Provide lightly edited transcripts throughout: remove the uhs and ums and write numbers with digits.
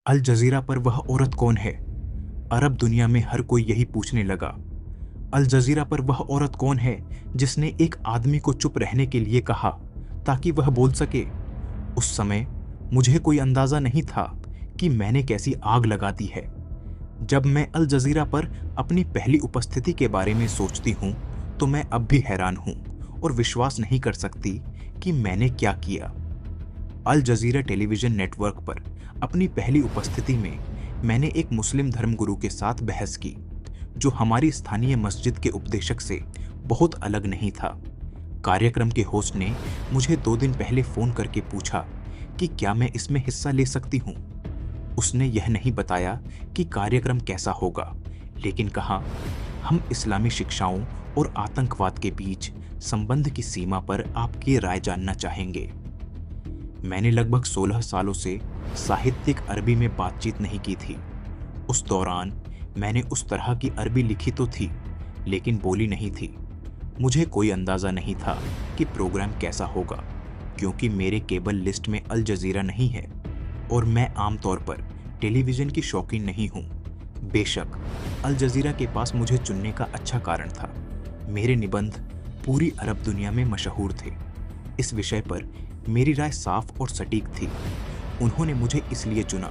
अल जजीरा पर वह औरत कौन है? अरब दुनिया में हर कोई यही पूछने लगा। अल जजीरा पर वह औरत कौन है जिसने एक आदमी को चुप रहने के लिए कहा ताकि वह बोल सके? उस समय मुझे कोई अंदाजा नहीं था कि मैंने कैसी आग लगा दी है। जब मैं अल जजीरा पर अपनी पहली उपस्थिति के बारे में सोचती हूँ तो मैं अब भी हैरान हूँ और विश्वास नहीं कर सकती कि मैंने क्या किया। अल जजीरा टेलीविजन नेटवर्क पर अपनी पहली उपस्थिति में मैंने एक मुस्लिम धर्मगुरु के साथ बहस की जो हमारी स्थानीय मस्जिद के उपदेशक से बहुत अलग नहीं था। कार्यक्रम के होस्ट ने मुझे 2 दिन पहले फोन करके पूछा कि क्या मैं इसमें हिस्सा ले सकती हूँ। उसने यह नहीं बताया कि कार्यक्रम कैसा होगा, लेकिन कहा, हम इस्लामी शिक्षाओं और आतंकवाद के बीच संबंध की सीमा पर आपकी राय जानना चाहेंगे। मैंने लगभग 16 सालों से साहित्यिक अरबी में बातचीत नहीं की थी। उस दौरान मैंने उस तरह की अरबी लिखी तो थी, लेकिन बोली नहीं थी। मुझे कोई अंदाजा नहीं था कि प्रोग्राम कैसा होगा, क्योंकि मेरे केबल लिस्ट में अल जजीरा नहीं है और मैं आमतौर पर टेलीविजन की शौकीन नहीं हूँ। बेशक अल जजीरा के पास मुझे चुनने का अच्छा कारण था। मेरे निबंध पूरी अरब दुनिया में मशहूर थे। इस विषय पर मेरी राय साफ और सटीक थी। उन्होंने मुझे इसलिए चुना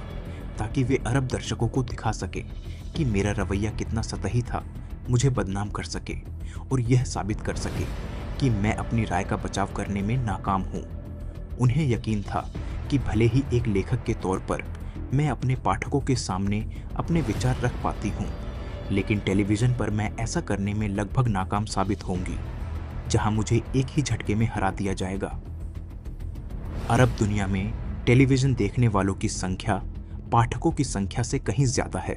ताकि वे अरब दर्शकों को दिखा सके कि मेरा रवैया कितना सतही था, मुझे बदनाम कर सके और यह साबित कर सके कि मैं अपनी राय का बचाव करने में नाकाम हूँ। उन्हें यकीन था कि भले ही एक लेखक के तौर पर मैं अपने पाठकों के सामने अपने विचार रख पाती हूँ, लेकिन टेलीविजन पर मैं ऐसा करने में लगभग नाकाम साबित होंगी, जहां मुझे एक ही झटके में हरा दिया जाएगा। अरब दुनिया में टेलीविजन देखने वालों की संख्या पाठकों की संख्या से कहीं ज्यादा है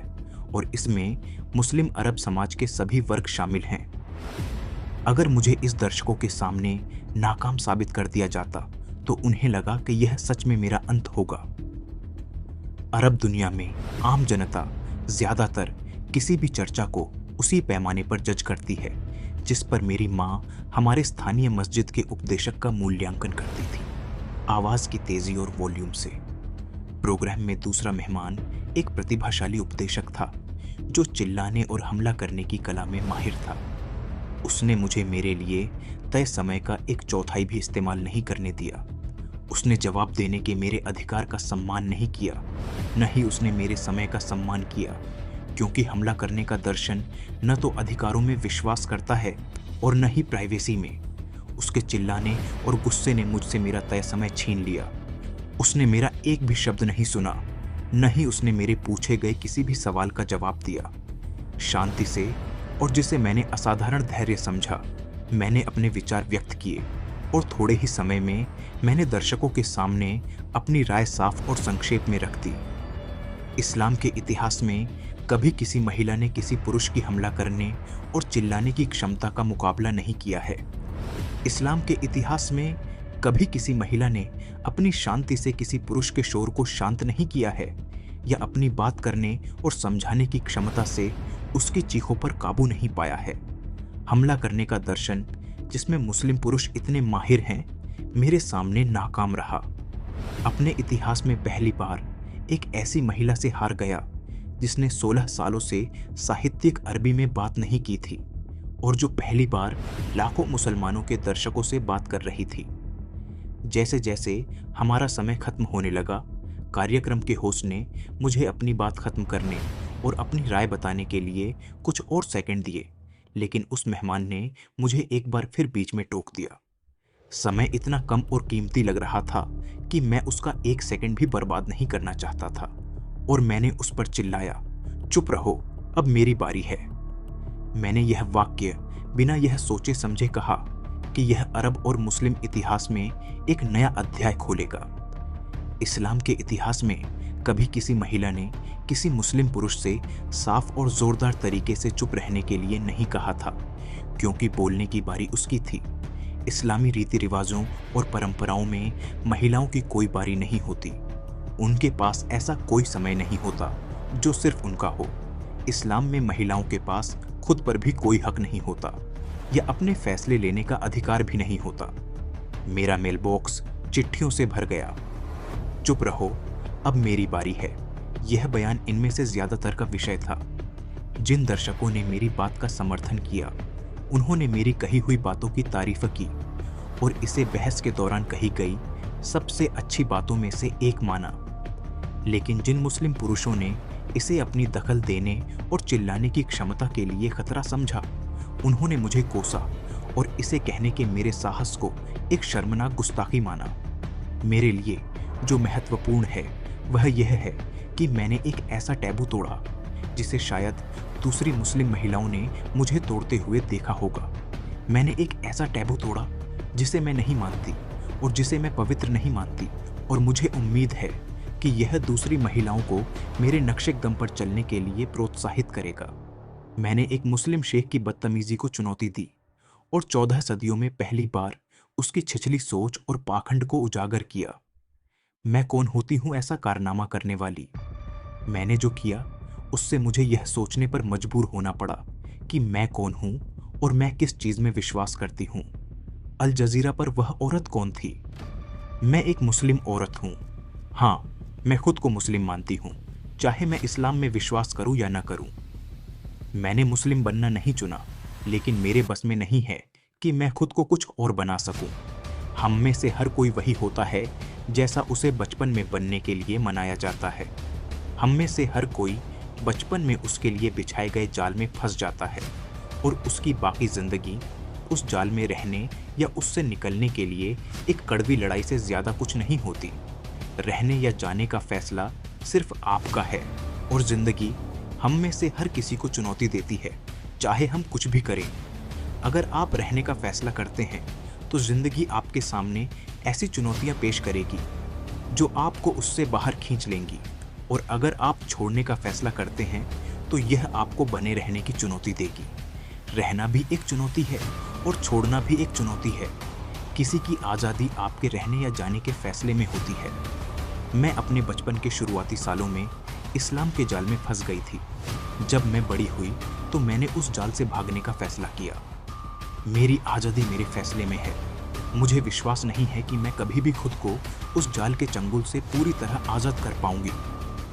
और इसमें मुस्लिम अरब समाज के सभी वर्ग शामिल हैं। अगर मुझे इस दर्शकों के सामने नाकाम साबित कर दिया जाता तो उन्हें लगा कि यह सच में मेरा अंत होगा। अरब दुनिया में आम जनता ज्यादातर किसी भी चर्चा को उसी पैमाने पर जज करती है जिस पर मेरी माँ हमारे स्थानीय मस्जिद के उपदेशक का मूल्यांकन करती थी, आवाज की तेजी और वॉल्यूम से। प्रोग्राम में दूसरा मेहमान एक प्रतिभाशाली उपदेशक था जो चिल्लाने और हमला करने की कला में माहिर था। उसने मुझे मेरे लिए तय समय का 1/4 भी इस्तेमाल नहीं करने दिया। उसने जवाब देने के मेरे अधिकार का सम्मान नहीं किया, न ही उसने मेरे समय का सम्मान किया, क्योंकि हमला करने का दर्शन न तो अधिकारों में विश्वास करता है और न ही प्राइवेसी में। उसके चिल्लाने और गुस्से ने मुझसे मेरा तय समय छीन लिया। उसने मेरा एक भी शब्द नहीं सुना, न ही उसने मेरे पूछे गए किसी भी सवाल का जवाब दिया। शांति से, और जिसे मैंने असाधारण धैर्य समझा, मैंने अपने विचार व्यक्त किए और थोड़े ही समय में मैंने दर्शकों के सामने अपनी राय साफ और संक्षेप में रख दी। इस्लाम के इतिहास में कभी किसी महिला ने किसी पुरुष की हमला करने और चिल्लाने की क्षमता का मुकाबला नहीं किया है। इस्लाम के इतिहास में कभी किसी महिला ने अपनी शांति से किसी पुरुष के शोर को शांत नहीं किया है या अपनी बात करने और समझाने की क्षमता से उसकी चीखों पर काबू नहीं पाया है। हमला करने का दर्शन जिसमें मुस्लिम पुरुष इतने माहिर हैं, मेरे सामने नाकाम रहा। अपने इतिहास में पहली बार एक ऐसी महिला से हार गया जिसने 16 सालों से साहित्यिक अरबी में बात नहीं की थी और जो पहली बार लाखों मुसलमानों के दर्शकों से बात कर रही थी। जैसे जैसे हमारा समय खत्म होने लगा, कार्यक्रम के होस्ट ने मुझे अपनी बात खत्म करने और अपनी राय बताने के लिए कुछ और सेकंड दिए, लेकिन उस मेहमान ने मुझे एक बार फिर बीच में टोक दिया। समय इतना कम और कीमती लग रहा था कि मैं उसका 1 सेकंड भी बर्बाद नहीं करना चाहता था और मैंने उस पर चिल्लाया, चुप रहो, अब मेरी बारी है। मैंने यह वाक्य बिना यह सोचे समझे कहा कि यह अरब और मुस्लिम इतिहास में एक नया अध्याय खोलेगा। इस्लाम के इतिहास में कभी किसी महिला ने किसी मुस्लिम पुरुष से साफ और जोरदार तरीके से चुप रहने के लिए नहीं कहा था, क्योंकि बोलने की बारी उसकी थी। इस्लामी रीति रिवाजों और परंपराओं में महिलाओं की कोई बारी नहीं होती। उनके पास ऐसा कोई समय नहीं होता जो सिर्फ उनका हो। इस्लाम में महिलाओं के पास खुद पर भी कोई हक नहीं होता या अपने फैसले लेने का अधिकार भी नहीं होता। मेरा मेल बॉक्स चिट्ठियों से भर गया। चुप रहो, अब मेरी बारी है। यह बयान इनमें से ज्यादातर का विषय था। जिन दर्शकों ने मेरी बात का समर्थन किया, उन्होंने मेरी कही हुई बातों की तारीफ की और इसे बहस के दौरान कही गई सबसे अच्छी बातों में से एक माना। लेकिन जिन मुस्लिम पुरुषों ने इसे अपनी दखल देने और चिल्लाने की क्षमता के लिए खतरा समझा, उन्होंने मुझे कोसा और इसे कहने के मेरे साहस को एक शर्मनाक गुस्ताखी माना। मेरे लिए जो महत्वपूर्ण है वह यह है कि मैंने एक ऐसा टैबू तोड़ा जिसे शायद दूसरी मुस्लिम महिलाओं ने मुझे तोड़ते हुए देखा होगा। मैंने एक ऐसा टैबू तोड़ा जिसे मैं नहीं मानती और जिसे मैं पवित्र नहीं मानती, और मुझे उम्मीद है कि यह दूसरी महिलाओं को मेरे नक्शे कदम पर चलने के लिए प्रोत्साहित करेगा। मैंने एक मुस्लिम शेख की बदतमीजी को चुनौती दी और 14 सदियों में पहली बार उसकी छिछली सोच और पाखंड को उजागर किया। मैं कौन होती हूं ऐसा कारनामा करने वाली? मैंने जो किया उससे मुझे यह सोचने पर मजबूर होना पड़ा कि मैं कौन हूं और मैं किस चीज में विश्वास करती हूं। अल जजीरा पर वह औरत कौन थी? मैं एक मुस्लिम औरत हूं। हाँ, मैं खुद को मुस्लिम मानती हूं, चाहे मैं इस्लाम में विश्वास करूं या ना करूं। मैंने मुस्लिम बनना नहीं चुना, लेकिन मेरे बस में नहीं है कि मैं खुद को कुछ और बना सकूं। हम में से हर कोई वही होता है जैसा उसे बचपन में बनने के लिए मनाया जाता है। हम में से हर कोई बचपन में उसके लिए बिछाए गए जाल में फंस जाता है और उसकी बाकी जिंदगी उस जाल में रहने या उससे निकलने के लिए एक कड़वी लड़ाई से ज्यादा कुछ नहीं होती। रहने या जाने का फैसला सिर्फ आपका है और जिंदगी हम में से हर किसी को चुनौती देती है, चाहे हम कुछ भी करें। अगर आप रहने का फैसला करते हैं तो जिंदगी आपके सामने ऐसी चुनौतियां पेश करेगी जो आपको उससे बाहर खींच लेंगी, और अगर आप छोड़ने का फैसला करते हैं तो यह आपको बने रहने की चुनौती देगी। रहना भी एक चुनौती है और छोड़ना भी एक चुनौती है। किसी की आज़ादी आपके रहने या जाने के फैसले में होती है। मैं अपने बचपन के शुरुआती सालों में इस्लाम के जाल में फंस गई थी। जब मैं बड़ी हुई तो मैंने उस जाल से भागने का फैसला किया। मेरी आज़ादी मेरे फैसले में है। मुझे विश्वास नहीं है कि मैं कभी भी खुद को उस जाल के चंगुल से पूरी तरह आज़ाद कर पाऊंगी।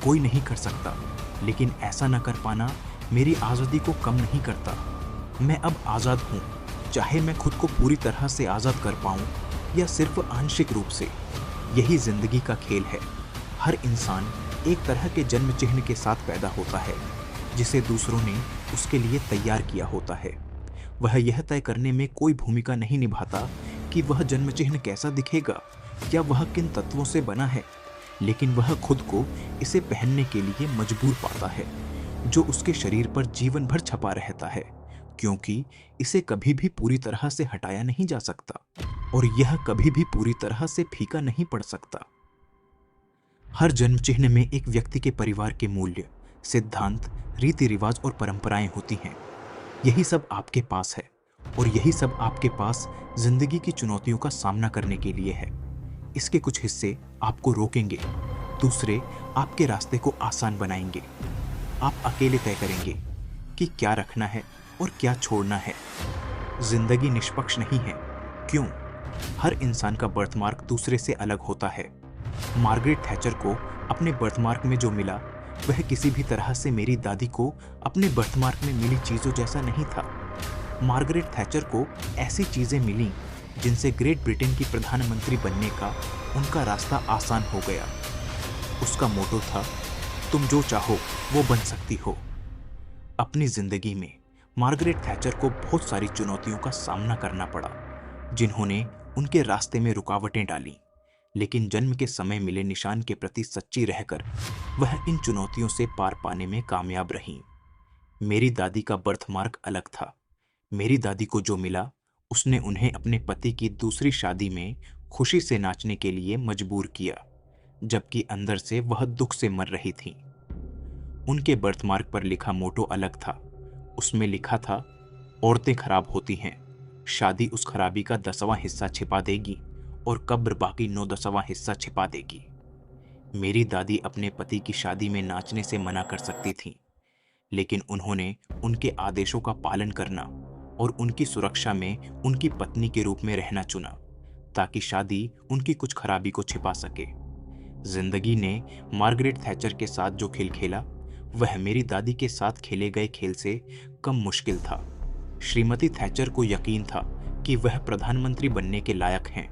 कोई नहीं कर सकता, लेकिन ऐसा न कर पाना मेरी आज़ादी को कम नहीं करता। मैं अब आज़ाद हूँ, चाहे मैं खुद को पूरी तरह से आज़ाद कर पाऊँ या सिर्फ आंशिक रूप से। यही जिंदगी का खेल है। हर इंसान एक तरह के जन्म चिन्ह के साथ पैदा होता है जिसे दूसरों ने उसके लिए तैयार किया होता है। वह यह तय करने में कोई भूमिका नहीं निभाता कि वह जन्म चिन्ह कैसा दिखेगा या वह किन तत्वों से बना है, लेकिन वह खुद को इसे पहनने के लिए मजबूर पाता है, जो उसके शरीर पर जीवन भर छपा रहता है, क्योंकि इसे कभी भी पूरी तरह से हटाया नहीं जा सकता और यह कभी भी पूरी तरह से फीका नहीं पड़ सकता। हर जन्म चिन्ह में एक व्यक्ति के परिवार के मूल्य, सिद्धांत, रीति रिवाज और परंपराएं होती हैं। यही सब आपके पास है और यही सब आपके पास जिंदगी की चुनौतियों का सामना करने के लिए है। इसके कुछ हिस्से आपको रोकेंगे, दूसरे आपके रास्ते को आसान बनाएंगे। आप अकेले तय करेंगे कि क्या रखना है और क्या छोड़ना है। जिंदगी निष्पक्ष नहीं है। क्यों? हर इंसान का बर्थमार्क दूसरे से अलग होता है। मार्गरेट थैचर को अपने बर्थमार्क में जो मिला वह किसी भी तरह से मेरी दादी को अपने बर्थमार्क में मिली चीजों जैसा नहीं था। मार्गरेट थैचर को ऐसी चीजें मिलीं जिनसे ग्रेट ब्रिटेन की प्रधानमंत्री बनने का उनका रास्ता आसान हो गया। उसका मोटो था, तुम जो चाहो वो बन सकती हो। अपनी जिंदगी में मार्गरेट थैचर को बहुत सारी चुनौतियों का सामना करना पड़ा, जिन्होंने उनके रास्ते में रुकावटें डाली, लेकिन जन्म के समय मिले निशान के प्रति सच्ची रहकर वह इन चुनौतियों से पार पाने में कामयाब रही। मेरी दादी का बर्थमार्क अलग था। मेरी दादी को जो मिला उसने उन्हें अपने पति की दूसरी शादी में खुशी से नाचने के लिए मजबूर किया, जबकि अंदर से वह दुख से मर रही थी। उनके बर्थमार्क पर लिखा मोटो अलग था। उसमें लिखा था, औरतें खराब होती हैं, शादी उस खराबी का 10वां हिस्सा छिपा देगी और कब्र बाकी 9/10वां हिस्सा छिपा देगी। मेरी दादी अपने पति की शादी में नाचने से मना कर सकती थी, लेकिन उन्होंने उनके आदेशों का पालन करना और उनकी सुरक्षा में उनकी पत्नी के रूप में रहना चुना, ताकि शादी उनकी कुछ खराबी को छिपा सके। जिंदगी ने मार्गरेट थैचर के साथ जो खेल खेला वह मेरी दादी के साथ खेले गए खेल से कम मुश्किल था। श्रीमती थैचर को यकीन था कि वह प्रधानमंत्री बनने के लायक हैं,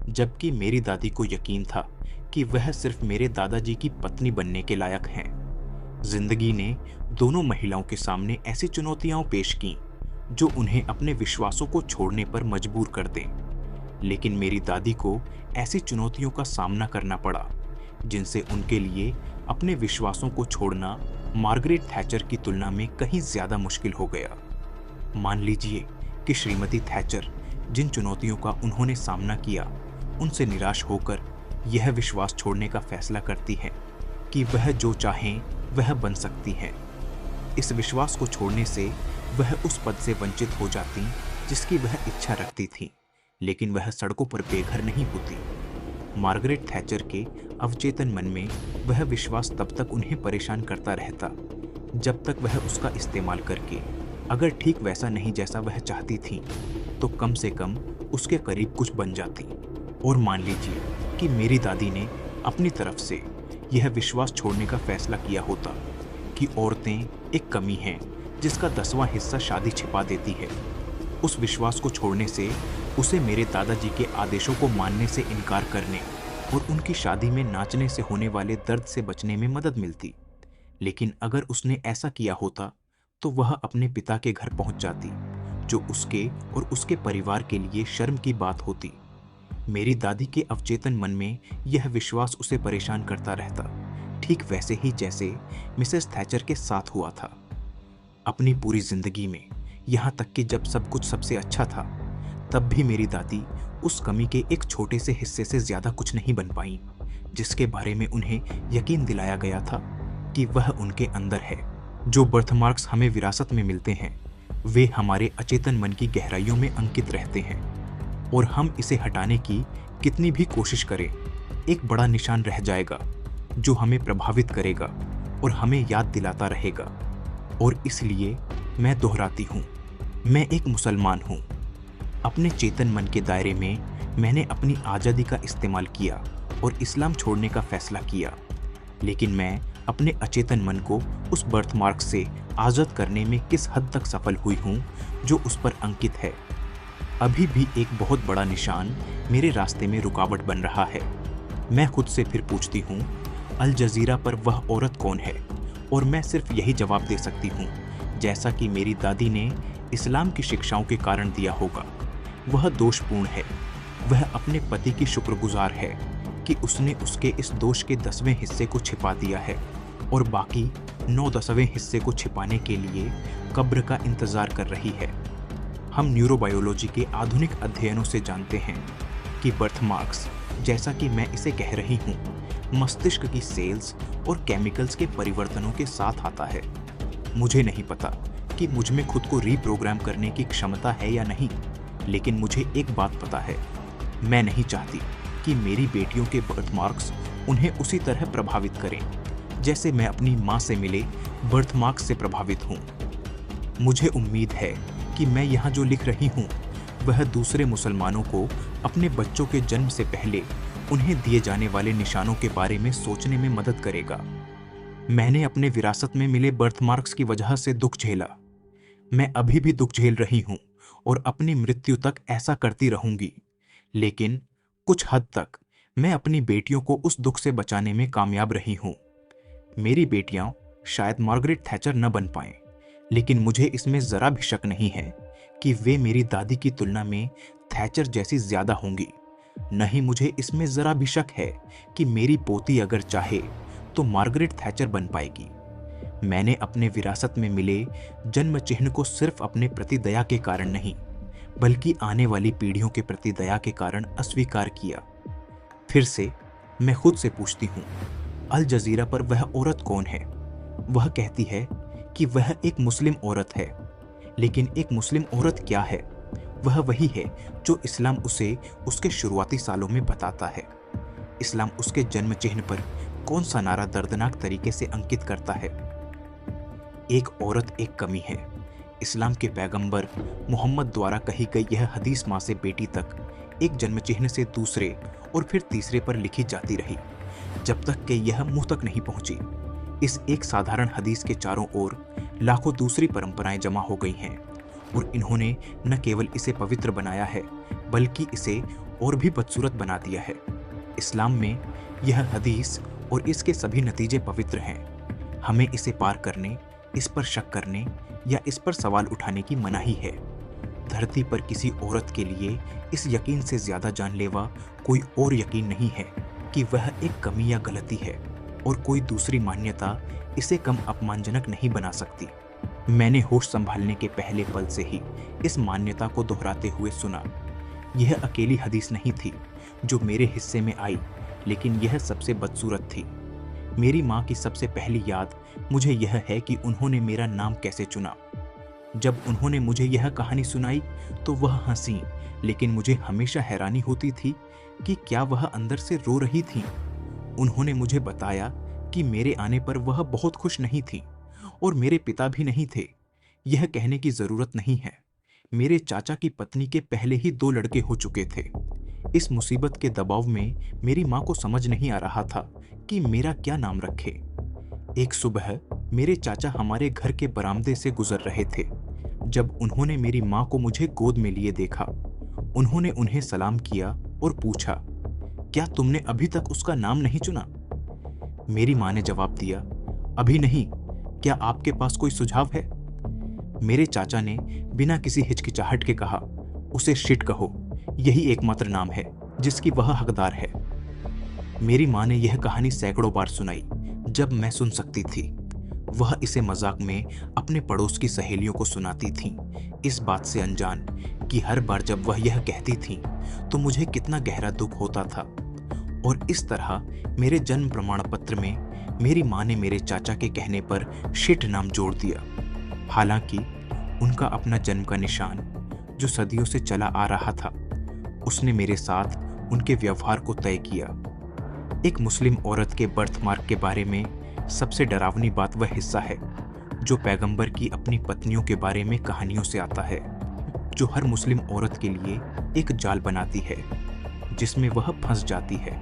जबकि मेरी दादी को यकीन था कि वह सिर्फ मेरे दादाजी की पत्नी बनने के लायक हैं। जिंदगी ने दोनों महिलाओं के सामने ऐसी चुनौतियां पेश की जो उन्हें अपने विश्वासों को छोड़ने पर मजबूर कर दें, लेकिन मेरी दादी को ऐसी चुनौतियों का सामना करना पड़ा जिनसे उनके लिए अपने विश्वासों को छोड़ना मार्गरेट थैचर की तुलना में कहीं ज्यादा मुश्किल हो गया। मान लीजिए कि श्रीमती थैचर जिन चुनौतियों का उन्होंने सामना किया उनसे निराश होकर यह विश्वास छोड़ने का फैसला करती है कि वह जो चाहें वह बन सकती हैं। इस विश्वास को छोड़ने से वह उस पद से वंचित हो जाती जिसकी वह इच्छा रखती थी, लेकिन वह सड़कों पर बेघर नहीं होती। मार्गरेट थैचर के अवचेतन मन में वह विश्वास तब तक उन्हें परेशान करता रहता जब तक वह उसका इस्तेमाल करके अगर ठीक वैसा नहीं जैसा वह चाहती थी तो कम से कम उसके करीब कुछ बन जाती। और मान लीजिए कि मेरी दादी ने अपनी तरफ से यह विश्वास छोड़ने का फैसला किया होता कि औरतें एक कमी हैं जिसका 10वां हिस्सा शादी छिपा देती है। उस विश्वास को छोड़ने से उसे मेरे दादाजी के आदेशों को मानने से इनकार करने और उनकी शादी में नाचने से होने वाले दर्द से बचने में मदद मिलती। लेकिन अगर उसने ऐसा किया होता तो वह अपने पिता के घर पहुंच जाती, जो उसके और उसके परिवार के लिए शर्म की बात होती। मेरी दादी के अवचेतन मन में यह विश्वास उसे परेशान करता रहता, ठीक वैसे ही जैसे मिसेस थैचर के साथ हुआ था। अपनी पूरी जिंदगी में, यहाँ तक कि जब सब कुछ सबसे अच्छा था, तब भी मेरी दादी उस कमी के एक छोटे से हिस्से से ज्यादा कुछ नहीं बन पाई जिसके बारे में उन्हें यकीन दिलाया गया था कि वह उनके अंदर है। जो बर्थमार्क्स हमें विरासत में मिलते हैं वे हमारे अचेतन मन की गहराइयों में अंकित रहते हैं, और हम इसे हटाने की कितनी भी कोशिश करें, एक बड़ा निशान रह जाएगा जो हमें प्रभावित करेगा और हमें याद दिलाता रहेगा। और इसलिए मैं दोहराती हूँ, मैं एक मुसलमान हूँ। अपने चेतन मन के दायरे में मैंने अपनी आज़ादी का इस्तेमाल किया और इस्लाम छोड़ने का फैसला किया, लेकिन मैं अपने अचेतन मन को उस बर्थमार्क से आज़ाद करने में किस हद तक सफल हुई हूँ जो उस पर अंकित है। अभी भी एक बहुत बड़ा निशान मेरे रास्ते में रुकावट बन रहा है। मैं खुद से फिर पूछती हूँ, अल जजीरा पर वह औरत कौन है? और मैं सिर्फ यही जवाब दे सकती हूँ जैसा कि मेरी दादी ने इस्लाम की शिक्षाओं के कारण दिया होगा। वह दोषपूर्ण है। वह अपने पति की शुक्रगुजार है कि उसने उसके इस दोष के 10वें हिस्से को छिपा दिया है और बाकी 9/10वें हिस्से को छिपाने के लिए कब्र का इंतजार कर रही है। हम न्यूरोबायोलॉजी के आधुनिक अध्ययनों से जानते हैं कि बर्थमार्क्स, जैसा कि मैं इसे कह रही हूँ, मस्तिष्क की सेल्स और केमिकल्स के परिवर्तनों के साथ आता है। मुझे नहीं पता कि मुझ में खुद को रीप्रोग्राम करने की क्षमता है या नहीं, लेकिन मुझे एक बात पता है, मैं नहीं चाहती कि मेरी बेटियों के बर्थमार्क्स उन्हें उसी तरह प्रभावित करें जैसे मैं अपनी माँ से मिले बर्थमार्क्स से प्रभावित हूँ। मुझे उम्मीद है कि मैं यहाँ जो लिख रही हूँ वह दूसरे मुसलमानों को अपने बच्चों के जन्म से पहले उन्हें दिए जाने वाले निशानों के बारे में सोचने में मदद करेगा। मैंने अपने विरासत में मिले बर्थमार्क्स की वजह से दुख झेला। मैं अभी भी दुख झेल रही हूँ और अपनी मृत्यु तक ऐसा करती रहूंगी, लेकिन कुछ हद तक मैं अपनी बेटियों को उस दुख से बचाने में कामयाब रही हूँ। मेरी बेटियां शायद मार्गरेट थैचर न बन पाएं, लेकिन मुझे इसमें जरा भी शक नहीं है कि वे मेरी दादी की तुलना में थैचर जैसी ज्यादा होंगी। नहीं, मुझे इसमें जरा भी शक है कि मेरी पोती अगर चाहे तो मार्गरेट थैचर बन पाएगी। मैंने अपने विरासत में मिले जन्म चिन्ह को सिर्फ अपने प्रति दया के कारण नहीं, बल्कि आने वाली पीढ़ियों के प्रति दया के कारण अस्वीकार किया। फिर से मैं खुद से पूछती हूँ, अल जजीरा पर वह औरत कौन है? वह कहती है कि वह एक मुस्लिम औरत है, लेकिन एक मुस्लिम औरत क्या है? वह वही है जो इस्लाम उसे उसके शुरुआती सालों में बताता है। इस्लाम उसके जन्म चिन्ह पर कौन सा नारा दर्दनाक तरीके से अंकित करता है? एक औरत एक कमी है। इस्लाम के पैगंबर मोहम्मद द्वारा कही गई यह हदीस माँ से बेटी तक एक जन्म चिन्ह से दूसरे और फिर तीसरे पर लिखी जाती रही, जब तक कि यह मुंह तक नहीं पहुंची। इस एक साधारण हदीस के चारों ओर लाखों दूसरी परंपराएं जमा हो गई हैं और इन्होंने न केवल इसे पवित्र बनाया है बल्कि इसे और भी बदसूरत बना दिया है। इस्लाम में यह हदीस और इसके सभी नतीजे पवित्र हैं। हमें इसे पार करने, इस पर शक करने या इस पर सवाल उठाने की मनाही है। धरती पर किसी औरत के लिए इस यकीन से ज्यादा जानलेवा कोई और यकीन नहीं है कि वह एक कमी या गलती है और कोई दूसरी मान्यता इसे कम अपमानजनक नहीं बना सकती। मैंने होश संभालने के पहले पल से ही इस मान्यता को दोहराते हुए सुना। यह अकेली हदीस नहीं थी जो मेरे हिस्से में आई, लेकिन यह सबसे बदसूरत थी। मेरी माँ की सबसे पहली याद मुझे यह है कि उन्होंने मेरा नाम कैसे चुना। जब उन्होंने मुझे यह कहानी सुनाई तो वह हंसी, लेकिन मुझे हमेशा हैरानी होती थी कि क्या वह अंदर से रो रही थी। उन्होंने मुझे बताया कि मेरे आने पर वह बहुत खुश नहीं थी और मेरे पिता भी नहीं थे। यह कहने की जरूरत नहीं है, मेरे चाचा की पत्नी के पहले ही 2 लड़के हो चुके थे। इस मुसीबत के दबाव में मेरी माँ को समझ नहीं आ रहा था कि मेरा क्या नाम रखे। एक सुबह मेरे चाचा हमारे घर के बरामदे से गुजर रहे थे। जब उन्होंने मेरी माँ को मुझे गोद में लिए देखा, उन्होंने उन्हें सलाम किया और पूछा, क्या तुमने अभी तक उसका नाम नहीं चुना? मेरी माँ ने जवाब दिया, अभी नहीं, क्या आपके पास कोई सुझाव है? मेरे चाचा ने बिना किसी हिचकिचाहट के कहा, उसे शिट कहो, यही एकमात्र नाम है जिसकी वह हकदार है। मेरी माँ ने यह कहानी सैकड़ों बार सुनाई जब मैं सुन सकती थी। वह इसे मजाक में अपने पड़ोस की सहेलियों को सुनाती थीं, इस बात से अनजान कि हर बार जब वह यह कहती थीं तो मुझे कितना गहरा दुख होता था। और इस तरह मेरे जन्म प्रमाण पत्र में मेरी माँ ने मेरे चाचा के कहने पर शिट नाम जोड़ दिया। हालांकि उनका अपना जन्म का निशान जो सदियों से चला आ रहा था, उसने मेरे साथ उनके व्यवहार को तय किया। एक मुस्लिम औरत के बर्थमार्क के बारे में सबसे डरावनी बात वह हिस्सा है जो पैगंबर की अपनी पत्नियों के बारे में कहानियों से आता है, जो हर मुस्लिम औरत के लिए एक जाल बनाती है जिसमें वह फंस जाती है।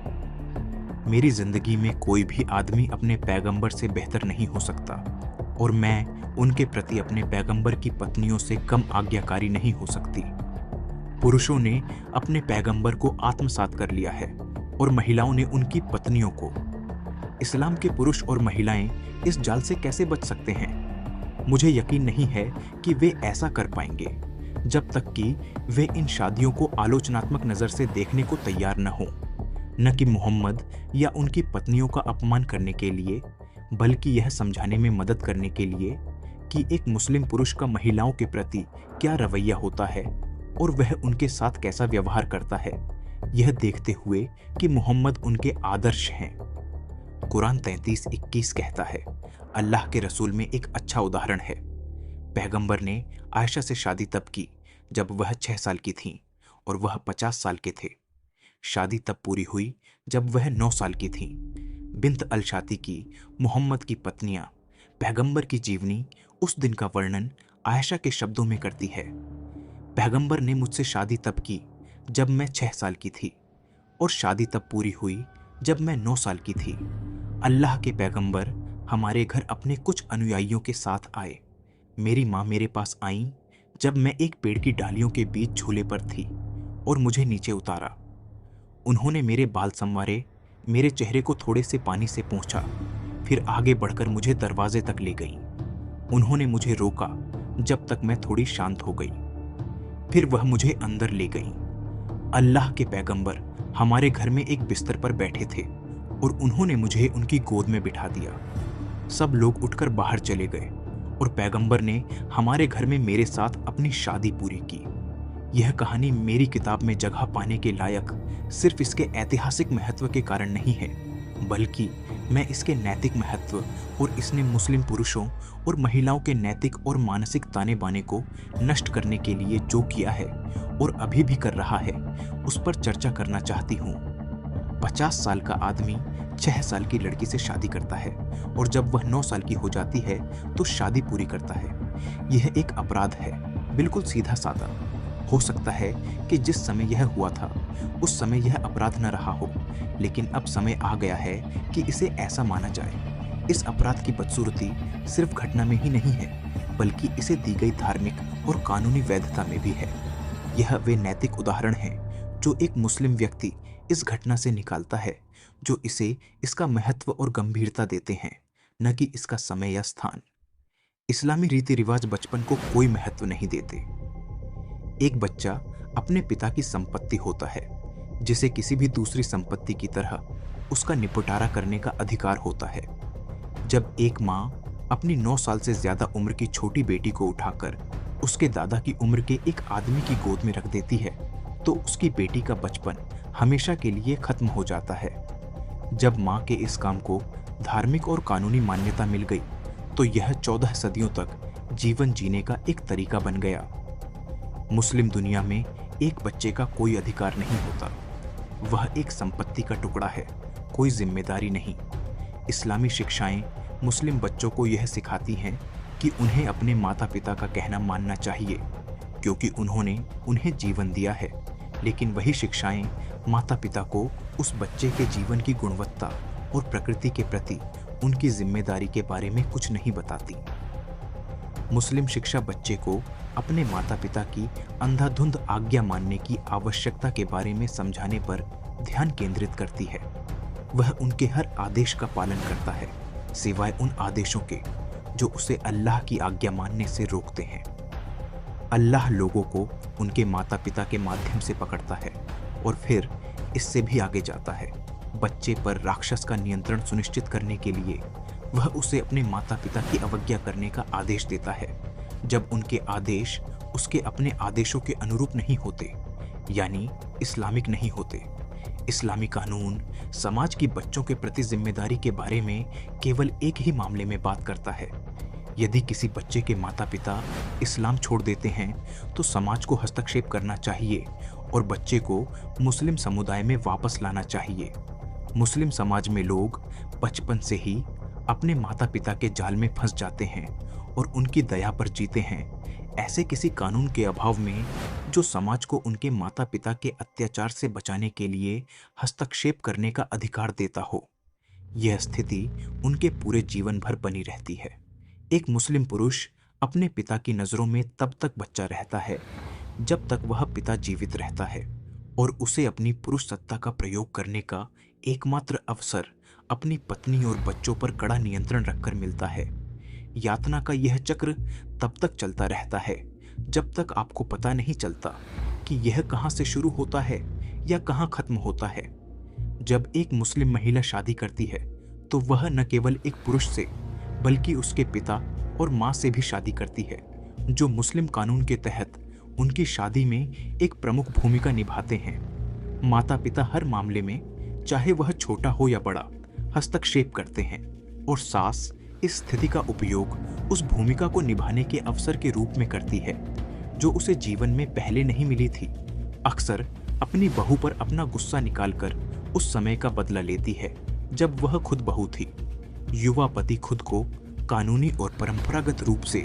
मेरी जिंदगी में कोई भी आदमी अपने पैगंबर से बेहतर नहीं हो सकता और मैं उनके प्रति अपने पैगंबर की पत्नियों से कम आज्ञाकारी नहीं हो सकती। पुरुषों ने अपने पैगंबर को आत्मसात कर लिया है और महिलाओं ने उनकी पत्नियों को। इस्लाम के पुरुष और महिलाएं इस जाल से कैसे बच सकते हैं? मुझे यकीन नहीं है कि वे ऐसा कर पाएंगे जब तक कि वे इन शादियों को आलोचनात्मक नजर से देखने को तैयार न हो, न कि मोहम्मद या उनकी पत्नियों का अपमान करने के लिए, बल्कि यह समझाने में मदद करने के लिए कि एक मुस्लिम पुरुष का महिलाओं के प्रति क्या रवैया होता है और वह उनके साथ कैसा व्यवहार करता है, यह देखते हुए कि मोहम्मद उनके आदर्श हैं। कुरान 33:21 कहता है, अल्लाह के रसूल में एक अच्छा उदाहरण है। पैगंबर ने आयशा से शादी तब की जब वह 6 साल की थीं और वह 50 साल के थे। शादी तब पूरी हुई जब वह 9 साल की थीं। बिन्त अल-शाती की, मोहम्मद की पत्नियां, पैगंबर की जीवनी उस दिन का वर्णन आयशा के शब्दों में करती है। पैगंबर ने मुझसे शादी तब की जब मैं 6 साल की थी और शादी तब पूरी हुई जब मैं 9 साल की थी। अल्लाह के पैगंबर हमारे घर अपने कुछ अनुयायियों के साथ आए। मेरी माँ मेरे पास आई जब मैं एक पेड़ की डालियों के बीच झूले पर थी और मुझे नीचे उतारा। उन्होंने मेरे बाल संवारे, मेरे चेहरे को थोड़े से पानी से पोंछा, फिर आगे बढ़कर मुझे दरवाजे तक ले गई। उन्होंने मुझे रोका जब तक मैं थोड़ी शांत हो गई, फिर वह मुझे अंदर ले गई। अल्लाह के पैगंबर हमारे घर में एक बिस्तर पर बैठे थे और उन्होंने मुझे उनकी गोद में बिठा दिया। सब लोग उठकर बाहर चले गए और पैगंबर ने हमारे घर में मेरे साथ अपनी शादी पूरी की। यह कहानी मेरी किताब में जगह पाने के लायक सिर्फ इसके ऐतिहासिक महत्व के कारण नहीं है, बल्कि मैं इसके नैतिक महत्व और इसने मुस्लिम पुरुषों और महिलाओं के नैतिक और मानसिक ताने बाने को नष्ट करने के लिए जो किया है और अभी भी कर रहा है, उस पर चर्चा करना चाहती हूँ। 50 साल का आदमी 6 साल की लड़की से शादी करता है और जब वह 9 साल की हो जाती है तो शादी पूरी करता है। यह एक अपराध है, बिल्कुल सीधा साधा। हो सकता है कि जिस समय यह हुआ था उस समय यह अपराध न रहा हो, लेकिन अब समय आ गया है कि इसे ऐसा माना जाए। इस अपराध की बदसूरती सिर्फ घटना में ही नहीं है, बल्कि इसे दी गई धार्मिक और कानूनी वैधता में भी है। यह वे नैतिक उदाहरण हैं जो एक मुस्लिम व्यक्ति इस घटना से निकालता है, जो इसे इसका महत्व और गंभीरता देते हैं, न कि इसका समय या स्थान। इस्लामी रीति रिवाज बचपन को कोई महत्व नहीं देते। एक बच्चा अपने पिता की संपत्ति होता है, जिसे किसी भी दूसरी संपत्ति की तरह उसका निपटारा करने का अधिकार होता है। जब एक माँ अपनी 9 साल से ज्यादा उम्र की छोटी बेटी को उठाकर उसके दादा की उम्र के एक आदमी की गोद में रख देती है, तो उसकी बेटी का बचपन हमेशा के लिए खत्म हो जाता है। जब माँ के इस काम को धार्मिक और कानूनी मान्यता मिल गई, तो यह 14 सदियों तक जीवन जीने का एक तरीका बन गया। मुस्लिम दुनिया में एक बच्चे का कोई अधिकार नहीं होता। वह एक संपत्ति का टुकड़ा है, कोई जिम्मेदारी नहीं। इस्लामी शिक्षाएं मुस्लिम बच्चों को यह सिखाती हैं कि उन्हें अपने माता पिता का कहना मानना चाहिए, क्योंकि उन्होंने उन्हें जीवन दिया है। लेकिन वही शिक्षाएं माता पिता को उस बच्चे के जीवन की गुणवत्ता और प्रकृति के प्रति उनकी जिम्मेदारी के बारे में कुछ नहीं बताती। मुस्लिम शिक्षा बच्चे को अपने माता पिता की अंधाधुंध आज्ञा मानने की आवश्यकता के बारे में समझाने पर ध्यान केंद्रित करती है। वह उनके हर आदेश का पालन करता है, सिवाय उन आदेशों के जो उसे अल्लाह की आज्ञा मानने से रोकते हैं। अल्लाह लोगों को उनके माता पिता के माध्यम से पकड़ता है और फिर इससे भी आगे जाता है। बच्चे पर राक्षस का नियंत्रण सुनिश्चित करने के लिए वह उसे अपने माता पिता की अवज्ञा करने का आदेश देता है, जब उनके आदेश उसके अपने आदेशों के अनुरूप नहीं होते, यानी इस्लामिक नहीं होते। इस्लामी कानून समाज की बच्चों के प्रति जिम्मेदारी के बारे में केवल एक ही मामले में बात करता है। यदि किसी बच्चे के माता पिता इस्लाम छोड़ देते हैं, तो समाज को हस्तक्षेप करना चाहिए और बच्चे को मुस्लिम समुदाय में वापस लाना चाहिए। मुस्लिम समाज में लोग बचपन से ही अपने माता पिता के जाल में फंस जाते हैं और उनकी दया पर जीते हैं। ऐसे किसी कानून के अभाव में जो समाज को उनके माता पिता के अत्याचार से बचाने के लिए हस्तक्षेप करने का अधिकार देता हो, यह स्थिति उनके पूरे जीवन भर बनी रहती है। एक मुस्लिम पुरुष अपने पिता की नज़रों में तब तक बच्चा रहता है जब तक वह पिता जीवित रहता है, और उसे अपनी पुरुष सत्ता का प्रयोग करने का एकमात्र अवसर अपनी पत्नी और बच्चों पर कड़ा नियंत्रण रखकर मिलता है। यातना का यह चक्र तब तक चलता रहता है जब तक आपको पता नहीं चलता कि यह कहां से शुरू होता है या कहां खत्म होता है। जब एक मुस्लिम महिला शादी करती है, तो वह न केवल एक पुरुष से बल्कि उसके पिता और माँ से भी शादी करती है, जो मुस्लिम कानून के तहत उनकी शादी में एक प्रमुख भूमिका निभाते हैं। माता पिता हर मामले में, चाहे वह छोटा हो या बड़ा, हस्तक्षेप करते हैं, और सास इस स्थिति का उपयोग उस भूमिका को निभाने के अवसर के रूप में करती है जो उसे जीवन में पहले नहीं मिली थी। अक्सर अपनी बहू पर अपना गुस्सा निकालकर उस समय का बदला लेती है जब वह खुद बहू थी। युवा पति खुद को कानूनी और परंपरागत रूप से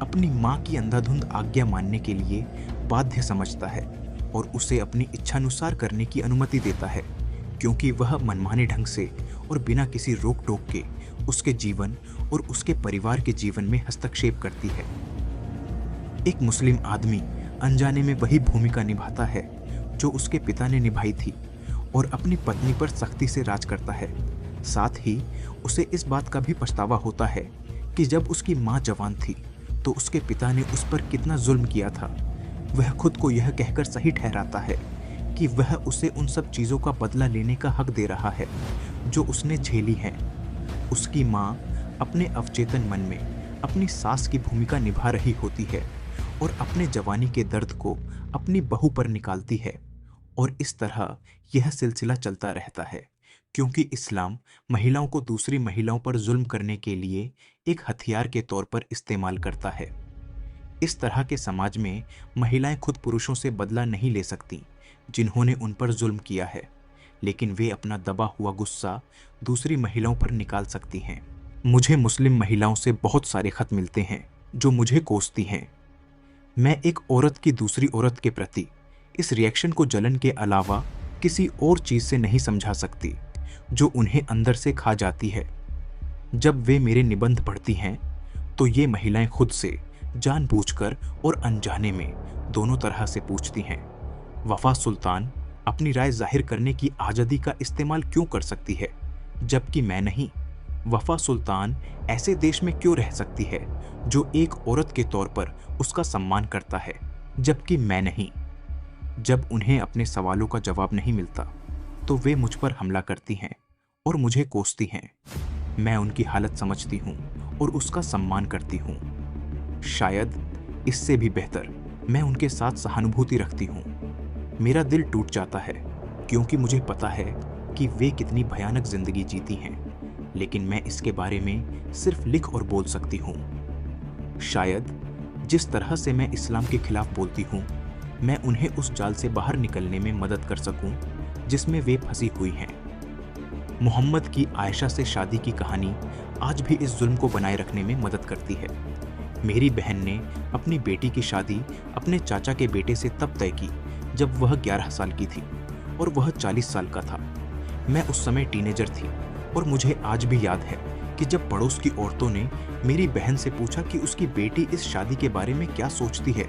अपनी माँ की अंधाधुंध आज्ञा मानने के लिए बाध्य समझता है और उसे अपनी इच्छानुसार करने की अनुमति देता है, क्योंकि वह मनमाने ढंग से और बिना किसी रोक टोक के उसके जीवन और उसके परिवार के जीवन में हस्तक्षेप करती है। एक मुस्लिम आदमी अनजाने में वही भूमिका निभाता है जो उसके पिता ने निभाई थी, और अपनी पत्नी पर सख्ती से राज करता है। साथ ही उसे इस बात का भी पछतावा होता है कि जब उसकी माँ जवान थी तो उसके पिता ने उस पर कितना जुल्म किया था। वह खुद को यह कहकर सही ठहराता है कि वह उसे उन सब चीज़ों का बदला लेने का हक दे रहा है जो उसने झेली हैं। उसकी माँ अपने अवचेतन मन में अपनी सास की भूमिका निभा रही होती है और अपने जवानी के दर्द को अपनी बहू पर निकालती है, और इस तरह यह सिलसिला चलता रहता है, क्योंकि इस्लाम महिलाओं को दूसरी महिलाओं पर जुल्म करने के लिए एक हथियार के तौर पर इस्तेमाल करता है। इस तरह के समाज में महिलाएं खुद पुरुषों से बदला नहीं ले सकती जिन्होंने उन पर जुल्म किया है, लेकिन वे अपना दबा हुआ गुस्सा दूसरी महिलाओं पर निकाल सकती हैं। मुझे मुस्लिम महिलाओं से बहुत सारे खत मिलते हैं जो मुझे कोसती हैं। मैं एक औरत की दूसरी औरत के प्रति इस रिएक्शन को जलन के अलावा किसी और चीज से नहीं समझा सकती, जो उन्हें अंदर से खा जाती है। जब वे मेरे निबंध पढ़ती हैं तो ये महिलाएं खुद से जानबूझकर और अनजाने में दोनों तरह से पूछती हैं, वफा सुल्तान अपनी राय जाहिर करने की आज़ादी का इस्तेमाल क्यों कर सकती है जबकि मैं नहीं? वफा सुल्तान ऐसे देश में क्यों रह सकती है जो एक औरत के तौर पर उसका सम्मान करता है जबकि मैं नहीं? जब उन्हें अपने सवालों का जवाब नहीं मिलता तो वे मुझ पर हमला करती हैं और मुझे कोसती हैं। मैं उनकी हालत समझती हूँ और उसका सम्मान करती हूँ। शायद इससे भी बेहतर मैं उनके साथ सहानुभूति रखती हूँ। मेरा दिल टूट जाता है क्योंकि मुझे पता है कि वे कितनी भयानक जिंदगी जीती हैं, लेकिन मैं इसके बारे में सिर्फ लिख और बोल सकती हूँ। शायद जिस तरह से मैं इस्लाम के खिलाफ बोलती हूँ, मैं उन्हें उस जाल से बाहर निकलने में मदद कर सकूं जिसमें वे फंसी हुई हैं। मोहम्मद की आयशा से शादी की कहानी आज भी इस जुल्म को बनाए रखने में मदद करती है। मेरी बहन ने अपनी बेटी की शादी अपने चाचा के बेटे से तब तय की जब वह 11 साल की थी और वह 40 साल का था। मैं उस समय टीनेजर थी और मुझे आज भी याद है कि जब पड़ोस की औरतों ने मेरी बहन से पूछा कि उसकी बेटी इस शादी के बारे में क्या सोचती है,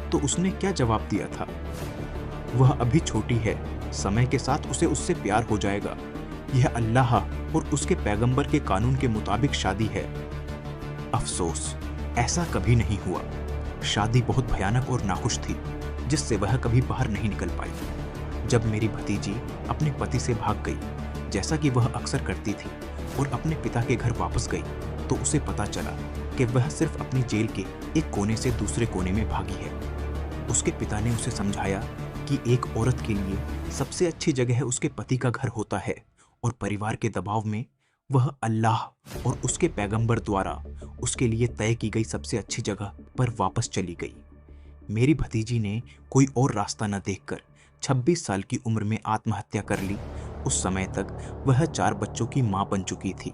तो उसने क्या जवाब दिया था? वह अभी छोटी है, समय के साथ उसे उससे प्यार हो जाएगा। यह अल्लाह और उसके पैगंबर के कानून के मुताबिक शादी है। अफसोस, ऐसा कभी नहीं हुआ। शादी बहुत भयानक और नाखुश थी, जिससे वह कभी बाहर नहीं निकल पाई। जब मेरी भतीजी अपने पति से भाग गई, जैसा कि वह अक्सर करती थी, और अपने पिता के घर वापस गई, तो उसे पता चला कि वह सिर्फ अपनी जेल के एक कोने से दूसरे कोने में भागी है। उसके पिता ने उसे समझाया कि एक औरत के लिए सबसे अच्छी जगह उसके पति का घर होता है और परिवार के दबाव में वह अल्लाह और उसके पैगंबर द्वारा उसके लिए तय की गई सबसे अच्छी जगह पर वापस चली गई। मेरी भतीजी ने कोई और रास्ता न देखकर 26 साल की उम्र में आत्महत्या कर ली। उस समय तक वह 4 बच्चों की मां बन चुकी थी।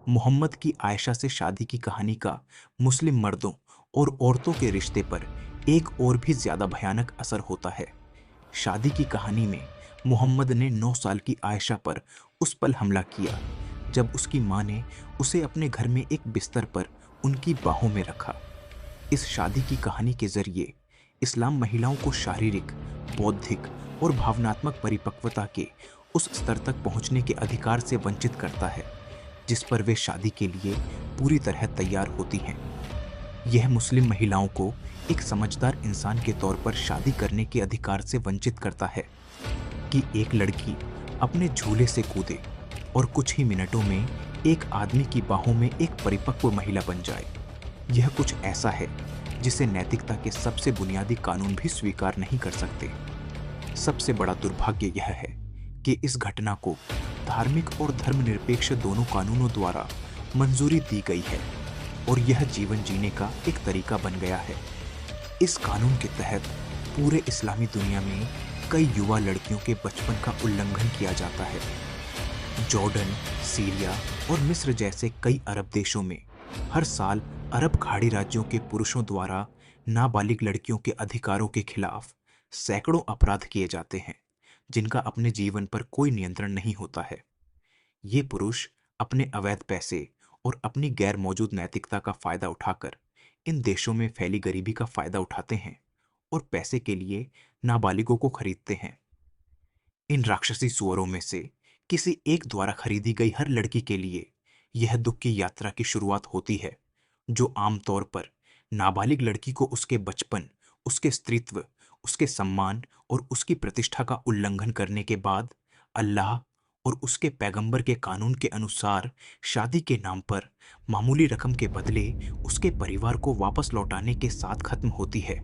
मोहम्मद की आयशा से शादी की कहानी का मुस्लिम मर्दों और औरतों के रिश्ते पर एक और भी ज्यादा भयानक असर होता है। शादी की कहानी में मोहम्मद ने 9 साल की आयशा पर उस पल हमला किया जब उसकी मां ने उसे अपने घर में एक बिस्तर पर उनकी बाहों में रखा। इस शादी की कहानी के जरिए इस्लाम महिलाओं को शारीरिक, बौद्धिक और भावनात्मक परिपक्वता के उस स्तर तक पहुंचने के अधिकार से वंचित करता है जिस पर वे शादी के लिए पूरी तरह तैयार होती हैं। यह मुस्लिम महिलाओं को एक समझदार इंसान के तौर पर शादी करने के अधिकार से वंचित करता है कि एक लड़की अपने झूले से कूदे और कुछ ही मिनटों में एक आदमी की बाहों में एक परिपक्व महिला बन जाए। यह कुछ ऐसा है जिसे नैतिकता के सबसे बुनियादी कानून भी स्वीकार नहीं कर सकते। सबसे बड़ा दुर्भाग्य यह है कि इस घटना को धार्मिक और धर्मनिरपेक्ष दोनों कानूनों द्वारा मंजूरी दी गई है और यह जीवन जीने का एक तरीका बन गया है। इस कानून के तहत पूरे इस्लामी दुनिया में कई युवा लड़कियों के बचपन का उल्लंघन किया जाता है। जॉर्डन, सीरिया और मिस्र जैसे कई अरब देशों में हर साल अरब खाड़ी राज्यों के पुरुषों द्वारा नाबालिग लड़कियों के अधिकारों के खिलाफ सैकड़ों अपराध किए जाते हैं जिनका अपने जीवन पर कोई नियंत्रण नहीं होता है। ये पुरुष अपने अवैध पैसे और अपनी गैर मौजूद नैतिकता का फायदा उठाकर इन देशों में फैली गरीबी का फायदा उठाते हैं और पैसे के लिए नाबालिगों को खरीदते हैं। इन राक्षसी सुअरों में से किसी एक द्वारा खरीदी गई हर लड़की के लिए यह दुख की यात्रा की शुरुआत होती है, जो आमतौर पर नाबालिग लड़की को उसके बचपन, उसके स्त्रीत्व, उसके सम्मान और उसकी प्रतिष्ठा का उल्लंघन करने के बाद अल्लाह और उसके पैगंबर के कानून के अनुसार शादी के नाम पर मामूली रकम के बदले उसके परिवार को वापस लौटाने के साथ खत्म होती है।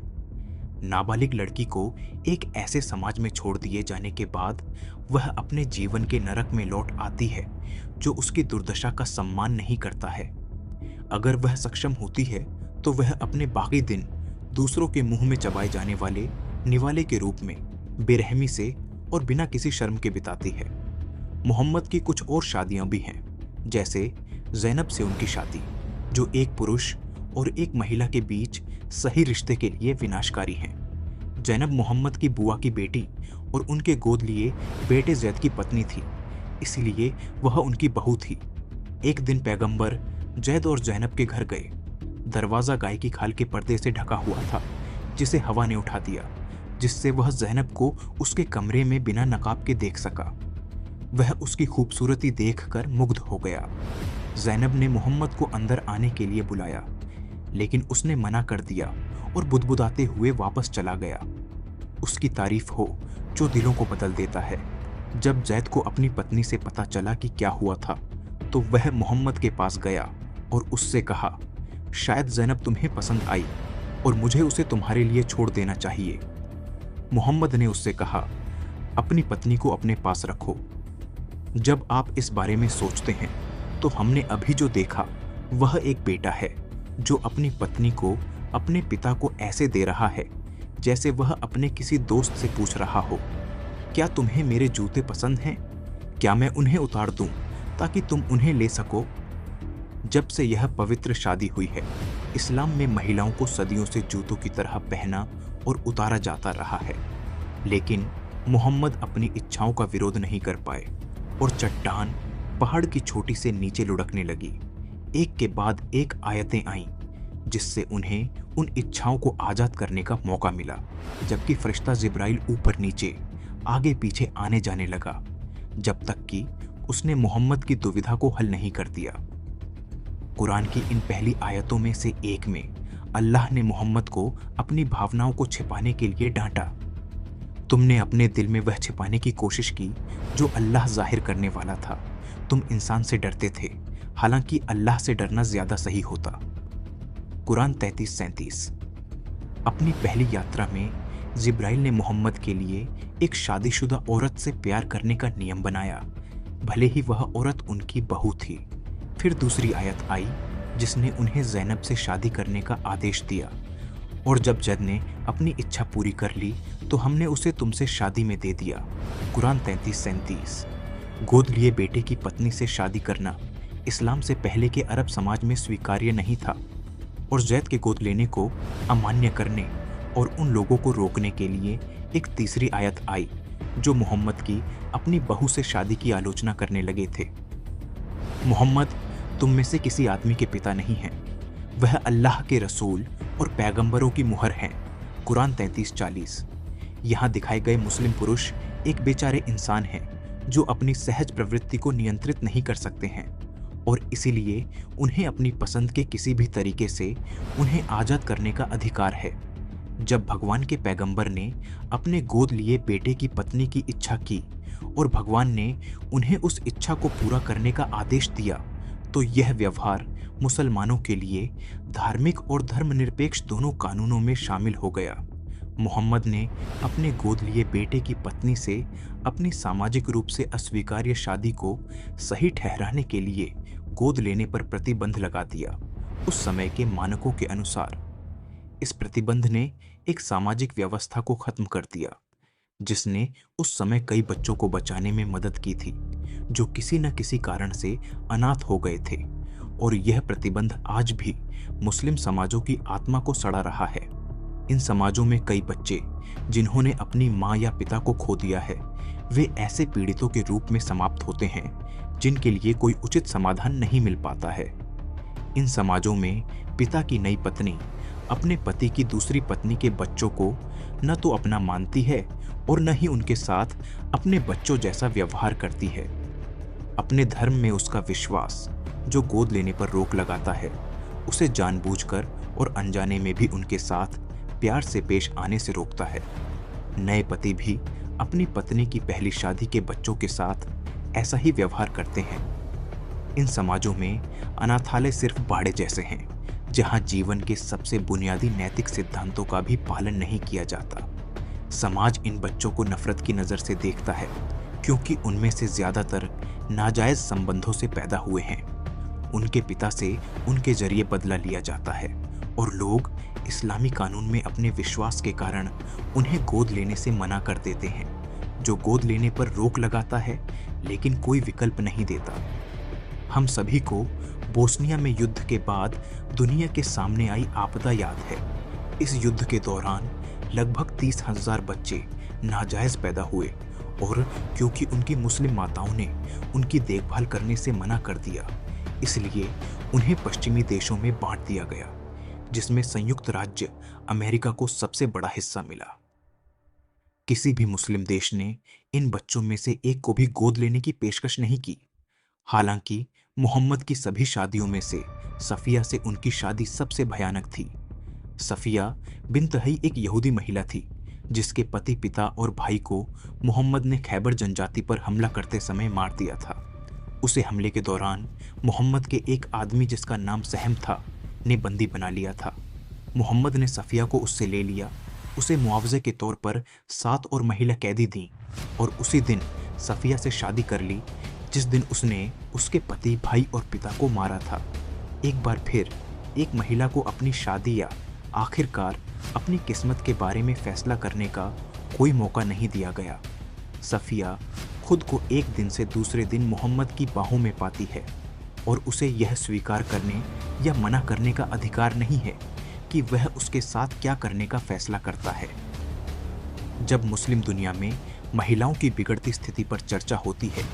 नाबालिग लड़की को एक ऐसे समाज में छोड़ दिए जाने के बाद वह अपने जीवन के नरक में लौट आती है जो उसकी दुर्दशा का सम्मान नहीं करता है। अगर वह सक्षम होती है तो वह अपने बाकी दिन दूसरों के मुंह में चबाए जाने वाले निवाले के रूप में बेरहमी से और बिना किसी शर्म के बिताती है। मोहम्मद की कुछ और शादियां भी हैं, जैसे ज़ैनब से उनकी शादी, जो एक पुरुष और एक महिला के बीच सही रिश्ते के लिए विनाशकारी हैं। ज़ैनब मोहम्मद की बुआ की बेटी और उनके गोद लिए बेटे जैद की पत्नी थी, इसलिए वह उनकी बहू थी। एक दिन पैगंबर जैद और ज़ैनब के घर गए। दरवाज़ा गाय की खाल के पर्दे से ढका हुआ था, जिसे हवा ने उठा दिया, जिससे वह ज़ैनब को उसके कमरे में बिना नकाब के देख सका। वह उसकी खूबसूरती देखकर मुग्ध हो गया। ज़ैनब ने मोहम्मद को अंदर आने के लिए बुलाया, लेकिन उसने मना कर दिया और बुदबुदाते हुए वापस चला गया। उसकी तारीफ हो जो दिलों को बदल देता है। जब जैद को अपनी पत्नी से पता चला कि क्या हुआ था, तो वह मोहम्मद के पास गया और उससे कहा, शायद ज़ैनब तुम्हें पसंद आई और मुझे उसे तुम्हारे लिए छोड़ देना चाहिए। मोहम्मद ने उससे कहा, अपनी पत्नी को अपने पास रखो। जब आप इस बारे में सोचते हैं तो हमने अभी जो देखा वह एक बेटा है जो अपनी पत्नी को अपने पिता को ऐसे दे रहा है जैसे वह अपने किसी दोस्त से पूछ रहा हो, क्या तुम्हें मेरे जूते पसंद हैं? क्या मैं उन्हें उतार दूं ताकि तुम उन्हें ले सको? जब से यह पवित्र शादी हुई है, इस्लाम में महिलाओं को सदियों से जूतों की तरह पहना और उतारा जाता रहा है। लेकिन मोहम्मद अपनी इच्छाओं का विरोध नहीं कर पाए और चट्टान पहाड़ की चोटी से नीचे लुढ़कने लगी। एक के बाद एक आयतें आईं, जिससे उन्हें उन इच्छाओं को आज़ाद करने का मौका मिला, जबकि फरिश्ता जिब्राइल ऊपर नीचे आगे पीछे आने जाने लगा, जब तक कि उसने मोहम्मद की दुविधा को हल नहीं कर दिया। कुरान की इन पहली आयतों में से एक में अल्लाह ने मोहम्मद को अपनी भावनाओं को छिपाने के लिए डांटा। तुमने अपने दिल में वह छिपाने की कोशिश की जो अल्लाह जाहिर करने वाला था। तुम इंसान से डरते थे, हालांकि अल्लाह से डरना ज्यादा सही होता। कुरान 33-37। अपनी पहली यात्रा में जिब्राइल ने मोहम्मद के लिए एक शादीशुदा औरत से प्यार करने का नियम बनाया, भले ही वह औरत उनकी बहू थी। फिर दूसरी आयत आई जिसने उन्हें ज़ैनब से शादी करने का आदेश दिया, और जब जद ने अपनी इच्छा पूरी कर ली तो हमने उसे तुमसे शादी में दे दिया। कुरान 33-37। गोद लिए बेटे की पत्नी से शादी करना इस्लाम से पहले के अरब समाज में स्वीकार्य नहीं था, और जैद के गोद लेने को अमान्य करने और उन लोगों को रोकने के लिए एक तीसरी आयत आई जो मोहम्मद की अपनी बहू से शादी की आलोचना करने लगे थे। मोहम्मद तुम में से किसी आदमी के पिता नहीं हैं, वह अल्लाह के रसूल और पैगंबरों की मुहर हैं। कुरान 33-40। यहाँ दिखाए गए मुस्लिम पुरुष एक बेचारे इंसान हैं जो अपनी सहज प्रवृत्ति को नियंत्रित नहीं कर सकते हैं, और इसीलिए उन्हें अपनी पसंद के किसी भी तरीके से उन्हें आज़ाद करने का अधिकार है। जब भगवान के पैगंबर ने अपने गोद लिए बेटे की पत्नी की इच्छा की और भगवान ने उन्हें उस इच्छा को पूरा करने का आदेश दिया, तो यह व्यवहार मुसलमानों के लिए धार्मिक और धर्मनिरपेक्ष दोनों कानूनों में शामिल हो गया। मोहम्मद ने अपने गोद लिए बेटे की पत्नी से अपनी सामाजिक रूप से अस्वीकार्य शादी को सही ठहराने के लिए गोद लेने पर प्रतिबंध लगा दिया, उस समय के मानकों के अनुसार। इस प्रतिबंध ने एक सामाजिक व्यवस्था को खत्म कर दिया, जिसने उस समय कई बच्चों को बचाने में मदद की थी जो किसी न किसी कारण से अनाथ हो गए थे, और यह प्रतिबंध आज भी मुस्लिम समाजों की आत्मा को सड़ा रहा है। इन समाजों में कई बच्चे जिन्होंने अपनी माँ या पिता को खो दिया है, वे ऐसे पीड़ितों के रूप में समाप्त होते हैं जिनके लिए कोई उचित समाधान नहीं मिल पाता है। इन समाजों में पिता की नई पत्नी अपने पति की दूसरी पत्नी के बच्चों को न तो अपना मानती है और न ही उनके साथ अपने बच्चों जैसा व्यवहार करती है। अपने धर्म में उसका विश्वास, जो गोद लेने पर रोक लगाता है, उसे जानबूझकर और अनजाने में भी उनके साथ प्यार से पेश आने से रोकता है। नए पति भी अपनी पत्नी की पहली शादी के बच्चों के साथ ऐसा ही व्यवहार करते हैं। इन समाजों में अनाथालय सिर्फ बाड़े जैसे हैं, जहां जीवन के सबसे बुनियादी नैतिक सिद्धांतों का भी पालन नहीं किया जाता। समाज इन बच्चों को नफरत की नज़र से देखता है, क्योंकि उनमें से ज़्यादातर नाजायज़ संबंधों से पैदा हुए हैं। उनके पिता से उनके जरिए बदला लिया जाता है, और लोग इस्लामी कानून में अपने विश्वास के कारण उन्हें गोद लेने से मना कर देते हैं, जो गोद लेने पर रोक लगाता है लेकिन कोई विकल्प नहीं देता। हम सभी को बोस्निया में युद्ध के बाद दुनिया के सामने आई आपदा याद है। इस युद्ध के दौरान लगभग 30,000 बच्चे नाजायज पैदा हुए और क्योंकि उनकी मुस्लिम माताओं ने उनकी देखभाल करने से मना कर दिया, इसलिए उन्हें पश्चिमी देशों में बांट दिया गया, जिसमें संयुक्त राज्य अमेरिका को सबसे बड़ा हिस्सा मिला। किसी भी मुस्लिम देश ने इन बच्चों में से एक को भी गोद लेने की पेशकश नहीं की। हालांकि मोहम्मद की सभी शादियों में से सफिया से उनकी शादी सबसे भयानक थी। सफिया बिन्त हई एक यहूदी महिला थी जिसके पति, पिता और भाई को मोहम्मद ने खैबर जनजाति पर हमला करते समय मार दिया था। उसे हमले के दौरान मोहम्मद के एक आदमी जिसका नाम सहम था ने बंदी बना लिया था। मोहम्मद ने सफिया को उससे ले लिया, उसे मुआवजे के तौर पर 7 और महिला कैदी दी और उसी दिन सफिया से शादी कर ली जिस दिन उसने उसके पति, भाई और पिता को मारा था। एक बार फिर एक महिला को अपनी शादी या आखिरकार अपनी किस्मत के बारे में फैसला करने का कोई मौका नहीं दिया गया। सफिया खुद को एक दिन से दूसरे दिन मोहम्मद की बाहों में पाती है और उसे यह स्वीकार करने या मना करने का अधिकार नहीं है कि वह उसके साथ क्या करने का फैसला करता है। जब मुस्लिम दुनिया में महिलाओं की बिगड़ती स्थिति पर चर्चा होती है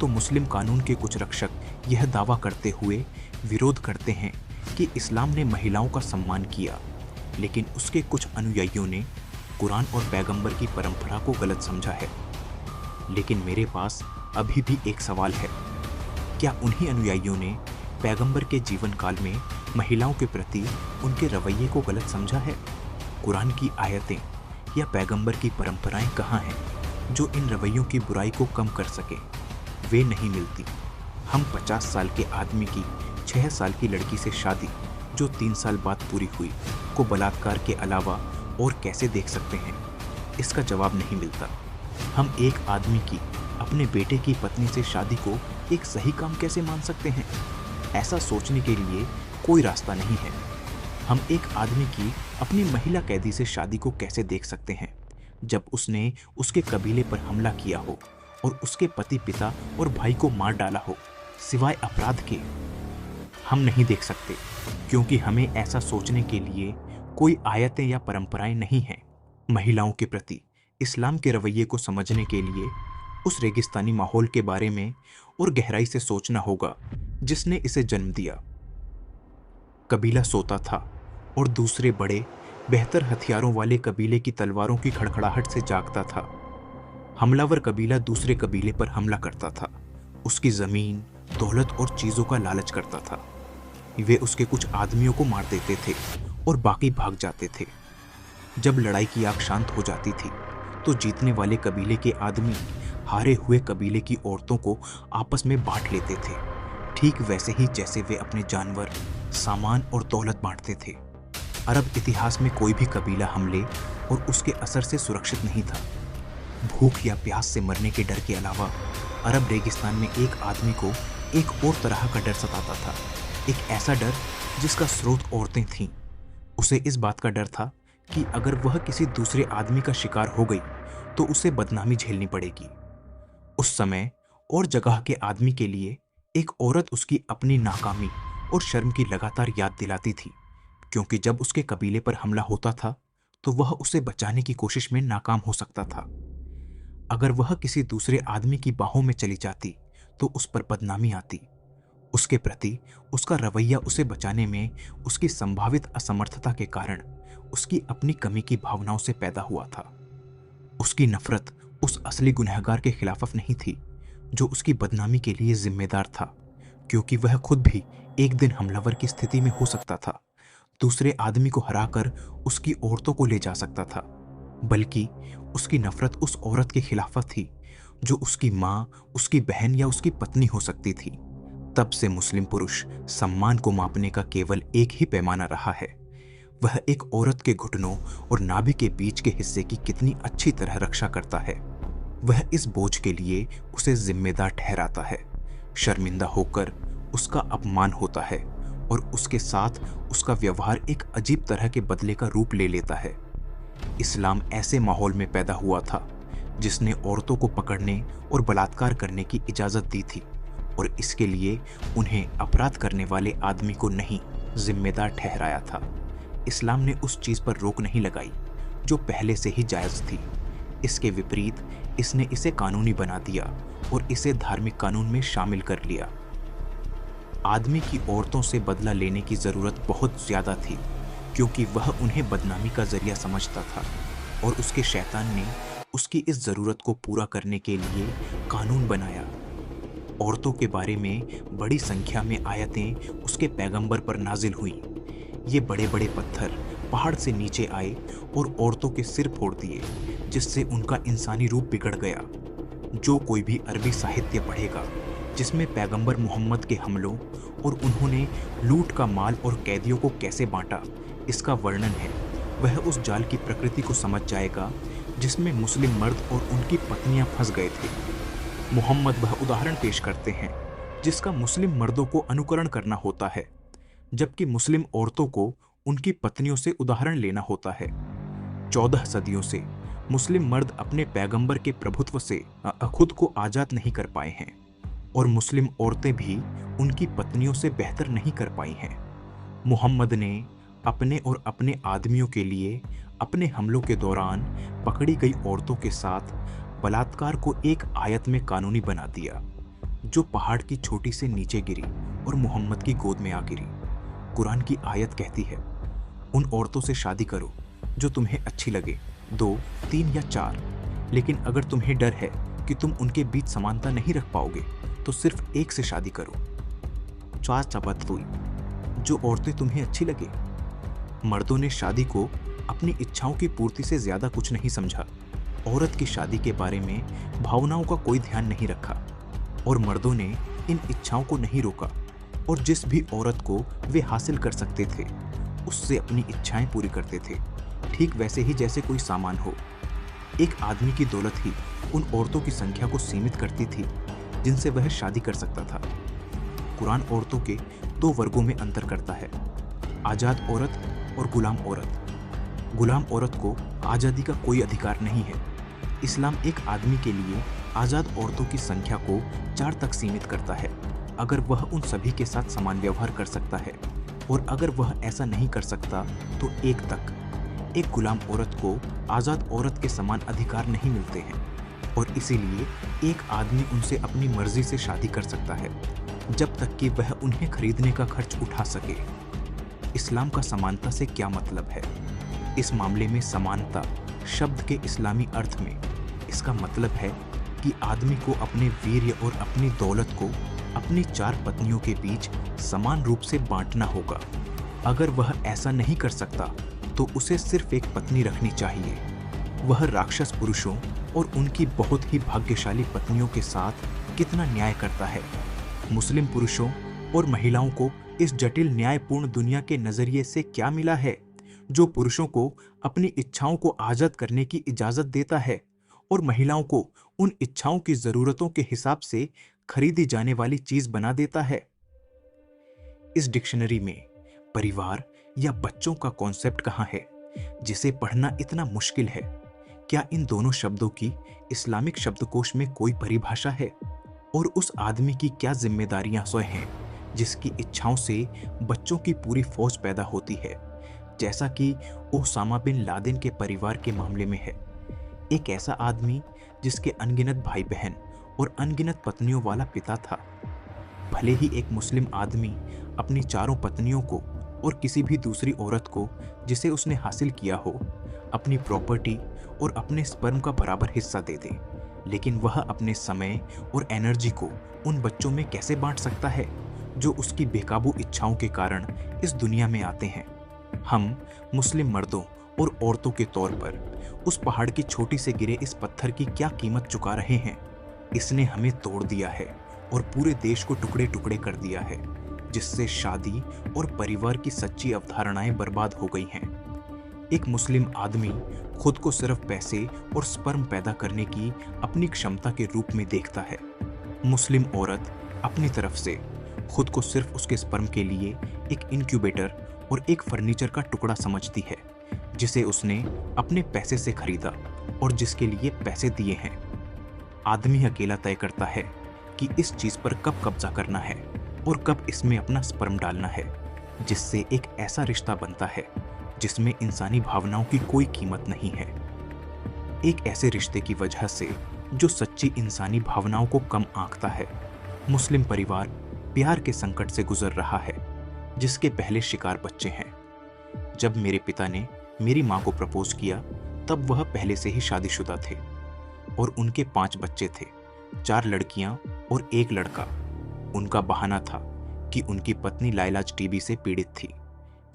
तो मुस्लिम कानून के कुछ रक्षक यह दावा करते हुए विरोध करते हैं कि इस्लाम ने महिलाओं का सम्मान किया, लेकिन उसके कुछ अनुयायियों ने कुरान और पैगंबर की परंपरा को गलत समझा है। लेकिन मेरे पास अभी भी एक सवाल है, क्या उन्हीं अनुयायियों ने पैगंबर के जीवन काल में महिलाओं के प्रति उनके रवैये को गलत समझा है? कुरान की आयतें या पैगंबर की परंपराएं कहाँ हैं जो इन रवैयों की बुराई को कम कर सके? वे नहीं मिलती। हम 50 साल के आदमी की 6 साल की लड़की से शादी जो 3 साल बाद पूरी हुई को बलात्कार के अलावा और कैसे देख सकते हैं? इसका जवाब नहीं मिलता। हम एक आदमी की अपने बेटे की पत्नी से शादी को एक सही काम कैसे मान सकते हैं? ऐसा सोचने के लिए कोई रास्ता नहीं है। हम एक आदमी की अपनी महिला कैदी से शादी को कैसे देख सकते हैं जब उसने उसके कबीले पर हमला किया हो और उसके पति, पिता और भाई को मार डाला हो सिवाय अपराध के? हम नहीं देख सकते क्योंकि हमें ऐसा सोचने के लिए कोई आयतें या परंपराएं नहीं हैं। महिलाओं के प्रति इस्लाम के रवैये को समझने के लिए उस रेगिस्तानी माहौल के बारे में और गहराई से सोचना होगा जिसने इसे जन्म दिया। कबीला सोता था और दूसरे बड़े, बेहतर हथियारों वाले कबीले की तलवारों की खड़खड़ाहट से जागता था। हमलावर कबीला दूसरे कबीले पर हमला करता था, उसकी जमीन, दौलत और चीजों का लालच करता था। वे उसके कुछ आदमियों को मार देते थे और बाकी भाग जाते थे। जब लड़ाई की आग शांत हो जाती थी तो जीतने वाले कबीले के आदमी हारे हुए कबीले की औरतों को आपस में बांट लेते थे, ठीक वैसे ही जैसे वे अपने जानवर, सामान और दौलत बांटते थे। अरब इतिहास में कोई भी कबीला हमले और उसके असर से सुरक्षित नहीं था। भूख या प्यास से मरने के डर के अलावा अरब रेगिस्तान में एक आदमी को एक और तरह का डर सताता था, एक ऐसा डर जिसका स्रोत औरतें थीं। उसे इस बात का डर था कि अगर वह किसी दूसरे आदमी का शिकार हो गई तो उसे बदनामी झेलनी पड़ेगी। उस समय और जगह के आदमी के लिए एक औरत उसकी अपनी नाकामी और शर्म की लगातार याद दिलाती थी, क्योंकि जब उसके कबीले पर हमला होता था तो वह उसे बचाने की कोशिश में नाकाम हो सकता था। अगर वह किसी दूसरे आदमी की बाहों में चली जाती तो उस पर बदनामी आती। उसके प्रति उसका रवैया उसे बचाने में उसकी संभावित असमर्थता के कारण उसकी अपनी कमी की भावनाओं से पैदा हुआ था। उसकी नफरत उस असली गुनहगार के खिलाफ नहीं थी जो उसकी बदनामी के लिए जिम्मेदार था, क्योंकि वह खुद भी एक दिन हमलावर की स्थिति में हो सकता था, दूसरे आदमी को हराकर उसकी औरतों को ले जा सकता था। बल्कि उसकी नफरत उस औरत के खिलाफ थी जो उसकी माँ, उसकी बहन या उसकी पत्नी हो सकती थी। तब से मुस्लिम पुरुष सम्मान को मापने का केवल एक ही पैमाना रहा है, वह एक औरत के घुटनों और नाभि के बीच के हिस्से की कितनी अच्छी तरह रक्षा करता है। वह इस बोझ के लिए उसे जिम्मेदार ठहराता है, शर्मिंदा होकर उसका अपमान होता है और उसके साथ उसका व्यवहार एक अजीब तरह के बदले का रूप ले लेता है। इस्लाम ऐसे माहौल में पैदा हुआ था जिसने औरतों को पकड़ने और बलात्कार करने की इजाजत दी थी और इसके लिए उन्हें अपराध करने वाले आदमी को नहीं जिम्मेदार ठहराया था। इस्लाम ने उस चीज पर रोक नहीं लगाई जो पहले से ही जायज थी। इसके विपरीत इसने इसे कानूनी बना दिया और इसे धार्मिक कानून में शामिल कर लिया। आदमी की औरतों से बदला लेने की जरूरत बहुत ज्यादा थी, क्योंकि वह उन्हें बदनामी का जरिया समझता था और उसके शैतान ने उसकी इस जरूरत को पूरा करने के लिए कानून बनाया। औरतों के बारे में बड़ी संख्या में आयतें उसके पैगंबर पर नाजिल हुई। ये बड़े बड़े पत्थर पहाड़ से नीचे आए और औरतों के सिर फोड़ दिए, जिससे उनका इंसानी रूप बिगड़ गया। जो कोई भी अरबी साहित्य पढ़ेगा जिसमें पैगंबर मोहम्मद के हमलों और उन्होंने लूट का माल और कैदियों को कैसे बांटा इसका वर्णन है, वह उस जाल की प्रकृति को समझ जाएगा जिसमें मुस्लिम मर्द और उनकी पत्नियां फंस गए थे। मोहम्मद वह उदाहरण पेश करते हैं जिसका मुस्लिम मर्दों को अनुकरण करना होता है, जबकि मुस्लिम औरतों को उनकी पत्नियों से उदाहरण लेना होता है। 14 सदियों से मुस्लिम मर्द अपने पैगंबर के प्रभुत्व से खुद को आजाद नहीं कर पाए हैं और मुस्लिम औरतें भी उनकी पत्नियों से बेहतर नहीं कर पाई हैं। मोहम्मद ने अपने और अपने आदमियों के लिए अपने हमलों के दौरान पकड़ी गई औरतों के साथ बलात्कार को एक आयत में कानूनी बना दिया, जो पहाड़ की चोटी से नीचे गिरी और मोहम्मद की गोद में आ गिरी। कुरान की आयत कहती है, उन औरतों से शादी करो जो तुम्हें अच्छी लगे, 2, 3 या 4, लेकिन अगर तुम्हें डर है कि तुम उनके बीच समानता नहीं रख पाओगे तो सिर्फ एक से शादी करो। जो औरतें तुम्हें अच्छी लगे। मर्दों ने शादी को अपनी इच्छाओं की पूर्ति से ज्यादा कुछ नहीं समझा। औरत की शादी के बारे में भावनाओं का कोई ध्यान नहीं रखा और मर्दों ने इन इच्छाओं को नहीं रोका और जिस भी औरत को वे हासिल कर सकते थे उससे अपनी इच्छाएं पूरी करते थे, ठीक वैसे ही जैसे कोई सामान हो। एक आदमी की दौलत ही उन औरतों की संख्या को सीमित करती थी जिनसे वह शादी कर सकता था। कुरान औरतों के 2 वर्गों में अंतर करता है, आजाद औरत और गुलाम औरत। गुलाम औरत को आज़ादी का कोई अधिकार नहीं है। इस्लाम एक आदमी के लिए आज़ाद औरतों की संख्या को 4 तक सीमित करता है, अगर वह उन सभी के साथ समान व्यवहार कर सकता है, और अगर वह ऐसा नहीं कर सकता तो 1 तक। एक गुलाम औरत को आज़ाद औरत के समान अधिकार नहीं मिलते हैं और इसीलिए एक आदमी उनसे अपनी मर्जी से शादी कर सकता है जब तक कि वह उन्हें खरीदने का खर्च उठा सके। इस्लाम का समानता से क्या मतलब है? इस मामले में समानता शब्द के इस्लामी अर्थ में इसका मतलब है कि आदमी को अपने वीर्य और अपनी दौलत को अपनी 4 पत्नियों के बीच समान रूप से बांटना होगा। अगर वह ऐसा नहीं कर सकता तो उसे सिर्फ एक पत्नी रखनी चाहिए। वह राक्षस पुरुषों और उनकी बहुत ही भाग्यशाली पत्नियों के साथ कितना न्याय करता है। मुस्लिम पुरुषों और महिलाओं को इस जटिल न्यायपूर्ण दुनिया के नजरिए से क्या मिला है जो पुरुषों को अपनी इच्छाओं को आजाद करने की इजाजत देता है और महिलाओं को उन इच्छाओं की जरूरतों के हिसाब से खरीदी जाने वाली चीज बना देता है। इस डिक्शनरी में परिवार या बच्चों का कॉन्सेप्ट कहाँ है जिसे पढ़ना इतना मुश्किल है? क्या इन दोनों शब्दों की इस्लामिक शब्दकोश में कोई परिभाषा है? और उस आदमी की क्या जिम्मेदारियां स्वयं हैं जिसकी इच्छाओं से बच्चों की पूरी फौज पैदा होती है, जैसा कि ओसामा बिन लादेन के परिवार के मामले में है। एक ऐसा आदमी जिसके अनगिनत भाई बहन और अनगिनत पत्नियों वाला पिता था। भले ही एक मुस्लिम आदमी अपनी 4 पत्नियों को और किसी भी दूसरी औरत को जिसे उसने हासिल किया हो अपनी प्रॉपर्टी और अपने स्पर्म का बराबर हिस्सा दे दे, लेकिन वह अपने समय और एनर्जी को उन बच्चों में कैसे बांट सकता है जो उसकी बेकाबू इच्छाओं के कारण इस दुनिया में आते हैं। हम मुस्लिम मर्दों और औरतों के तौर पर उस पहाड़ की चोटी से गिरे इस पत्थर की क्या कीमत चुका रहे हैं? इसने हमें तोड़ दिया है और पूरे देश को टुकड़े टुकड़े कर दिया है, जिससे शादी और परिवार की सच्ची अवधारणाएं बर्बाद हो गई हैं। एक मुस्लिम आदमी खुद को सिर्फ पैसे और स्पर्म पैदा करने की अपनी क्षमता के रूप में देखता है। मुस्लिम औरत अपनी तरफ से खुद को सिर्फ उसके स्पर्म के लिए एक इनक्यूबेटर और एक फर्नीचर का टुकड़ा समझती है, जिसे उसने अपने पैसे से खरीदा और जिसके लिए पैसे दिए हैं। आदमी अकेला तय करता है कि इस चीज पर कब कब्जा करना है और कब इसमें अपना स्पर्म डालना है, जिससे एक ऐसा रिश्ता बनता है जिसमें इंसानी भावनाओं की कोई कीमत नहीं है। एक ऐसे रिश्ते की वजह से जो सच्ची इंसानी भावनाओं को कम आंकता है, मुस्लिम परिवार प्यार के संकट से गुजर रहा है, जिसके पहले शिकार बच्चे हैं। जब मेरे पिता ने मेरी मां को प्रपोज किया, तब वह पहले से ही शादीशुदा थे और उनके 5 बच्चे थे, 4 लड़कियां और 1 लड़का। उनका बहाना था कि उनकी पत्नी लाइलाज टीबी से पीड़ित थी।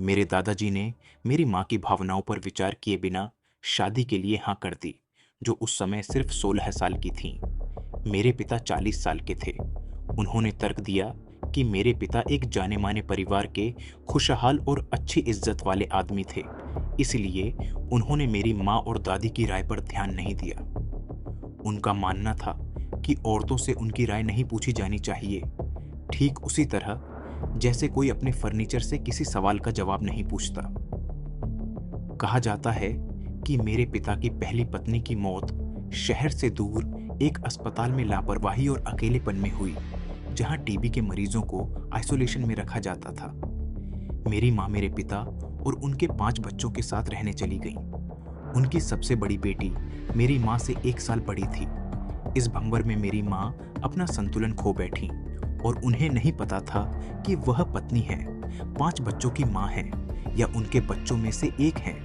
मेरे दादाजी ने मेरी मां की भावनाओं पर विचार किए बिना शादी के लिए हाँ कर दी, जो उस समय सिर्फ 16 साल की थीं। मेरे पिता 40 साल के थे। उन्होंने तर्क दिया कि मेरे पिता एक जाने माने परिवार के खुशहाल और अच्छी इज्जत वाले आदमी थे, इसलिए उन्होंने मेरी माँ और दादी की राय पर ध्यान नहीं दिया। उनका मानना था कि औरतों से उनकी राय नहीं पूछी जानी चाहिए, ठीक उसी तरह जैसे कोई अपने फर्नीचर से किसी सवाल का जवाब नहीं पूछता। कहा जाता है कि मेरे पिता की पहली पत्नी की मौत शहर से दूर एक अस्पताल में लापरवाही और अकेलेपन में हुई, जहां टीबी के मरीजों को आइसोलेशन में रखा जाता था। मेरी माँ मेरे पिता और उनके 5 बच्चों के साथ रहने चली गई। उनकी सबसे बड़ी बेटी मेरी माँ से 1 साल बड़ी थी। इस भंवर में मेरी माँ अपना संतुलन खो बैठी और उन्हें नहीं पता था कि वह पत्नी है, 5 बच्चों की माँ है, या उनके बच्चों में से एक है,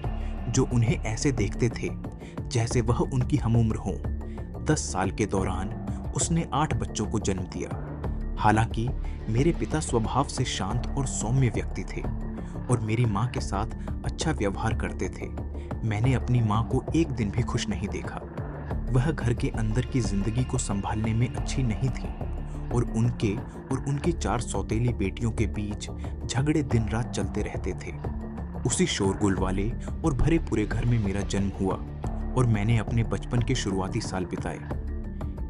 जो उन्हें ऐसे देखते थे जैसे वह उनकी हमउम्र हों। 10 साल के दौरान उसने 8 बच्चों को जन्म दिया। हालांकि मेरे पिता स्वभाव से शांत और सौम्य व्यक्ति थे और मेरी माँ के साथ अच्छा व्यवहार करते थे। मैंने अपनी माँ को एक दिन भी खुश नहीं देखा। वह घर के अंदर की जिंदगी को संभालने में अच्छी नहीं थी और उनकी 4 सौतेली बेटियों के बीच झगड़े दिन रात चलते रहते थे। उसी शोरगुल वाले और भरे पूरे घर में मेरा जन्म हुआ और मैंने अपने बचपन के शुरुआती साल बिताए।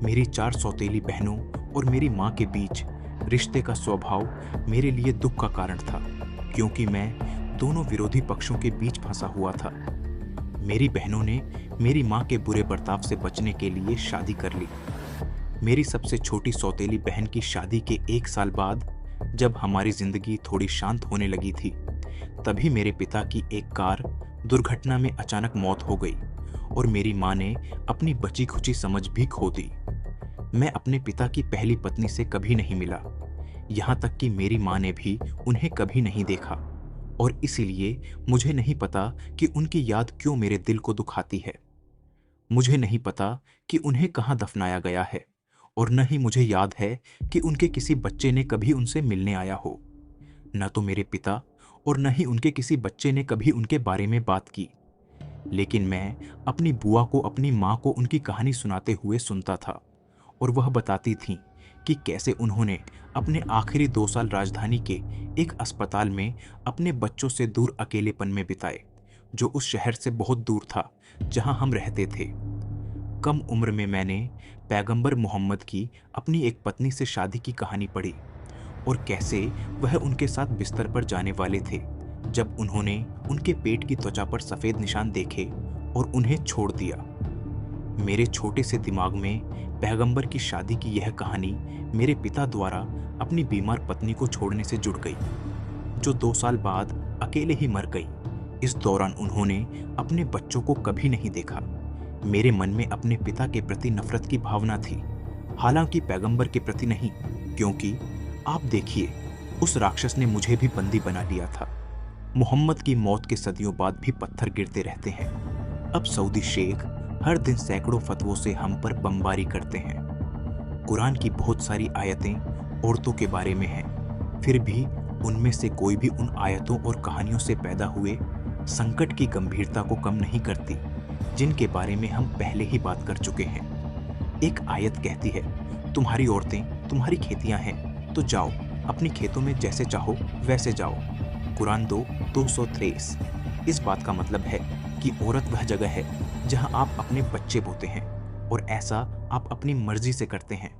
मेरी 4 सौतेली बहनों और मेरी माँ के बीच रिश्ते का स्वभाव मेरे लिए दुख का कारण था, क्योंकि मैं दोनों विरोधी पक्षों के बीच फंसा हुआ था। मेरी बहनों ने मेरी माँ के बुरे बर्ताव से बचने के लिए शादी कर ली। मेरी सबसे छोटी सौतेली बहन की शादी के 1 साल बाद, जब हमारी जिंदगी थोड़ी शांत होने लगी थी, तभी मेरे पिता की एक कार दुर्घटना में अचानक मौत हो गई और मेरी माँ ने अपनी बची खुची समझ भी खो दी। मैं अपने पिता की पहली पत्नी से कभी नहीं मिला, यहाँ तक कि मेरी माँ ने भी उन्हें कभी नहीं देखा और इसीलिए मुझे नहीं पता कि उनकी याद क्यों मेरे दिल को दुखाती है। मुझे नहीं पता कि उन्हें कहाँ दफनाया गया है और न ही मुझे याद है कि उनके किसी बच्चे ने कभी उनसे मिलने आया हो। न तो मेरे पिता और न ही उनके किसी बच्चे ने कभी उनके बारे में बात की। लेकिन मैं अपनी बुआ को अपनी माँ को उनकी कहानी सुनाते हुए सुनता था और वह बताती थीं कि कैसे उन्होंने अपने आखिरी 2 साल राजधानी के एक अस्पताल में अपने बच्चों से दूर अकेलेपन में बिताए, जो उस शहर से बहुत दूर था जहां हम रहते थे। कम उम्र में मैंने पैगंबर मोहम्मद की अपनी एक पत्नी से शादी की कहानी पढ़ी और कैसे वह उनके साथ बिस्तर पर जाने वाले थे जब उन्होंने उनके पेट की त्वचा पर सफेद निशान देखे और उन्हें छोड़ दिया। मेरे छोटे से दिमाग में पैगंबर की शादी की यह कहानी मेरे पिता द्वारा अपनी बीमार पत्नी को छोड़ने से जुड़ गई, जो 2 साल बाद अकेले ही मर गई। इस दौरान उन्होंने अपने बच्चों को कभी नहीं देखा। मेरे मन में अपने पिता के प्रति नफरत की भावना थी, हालांकि पैगंबर के प्रति नहीं, क्योंकि आप देखिए, उस राक्षस ने मुझे भी बंदी बना लिया था। मोहम्मद की मौत के सदियों बाद भी पत्थर गिरते रहते हैं। अब सऊदी शेख हर दिन सैकड़ों फतवों से हम पर बमबारी करते हैं। कुरान की बहुत सारी आयतें औरतों के बारे में हैं, फिर भी उनमें से कोई भी उन आयतों और कहानियों से पैदा हुए संकट की गंभीरता को कम नहीं करती, जिनके बारे में हम पहले ही बात कर चुके हैं। एक आयत कहती है, तुम्हारी औरतें तुम्हारी खेतियां हैं, तो जाओ अपनी खेतों में जैसे चाहो वैसे जाओ। कुरान 2:223। इस बात का मतलब है कि औरत वह जगह है जहां आप अपने बच्चे बोते हैं और ऐसा आप अपनी मर्जी से करते हैं।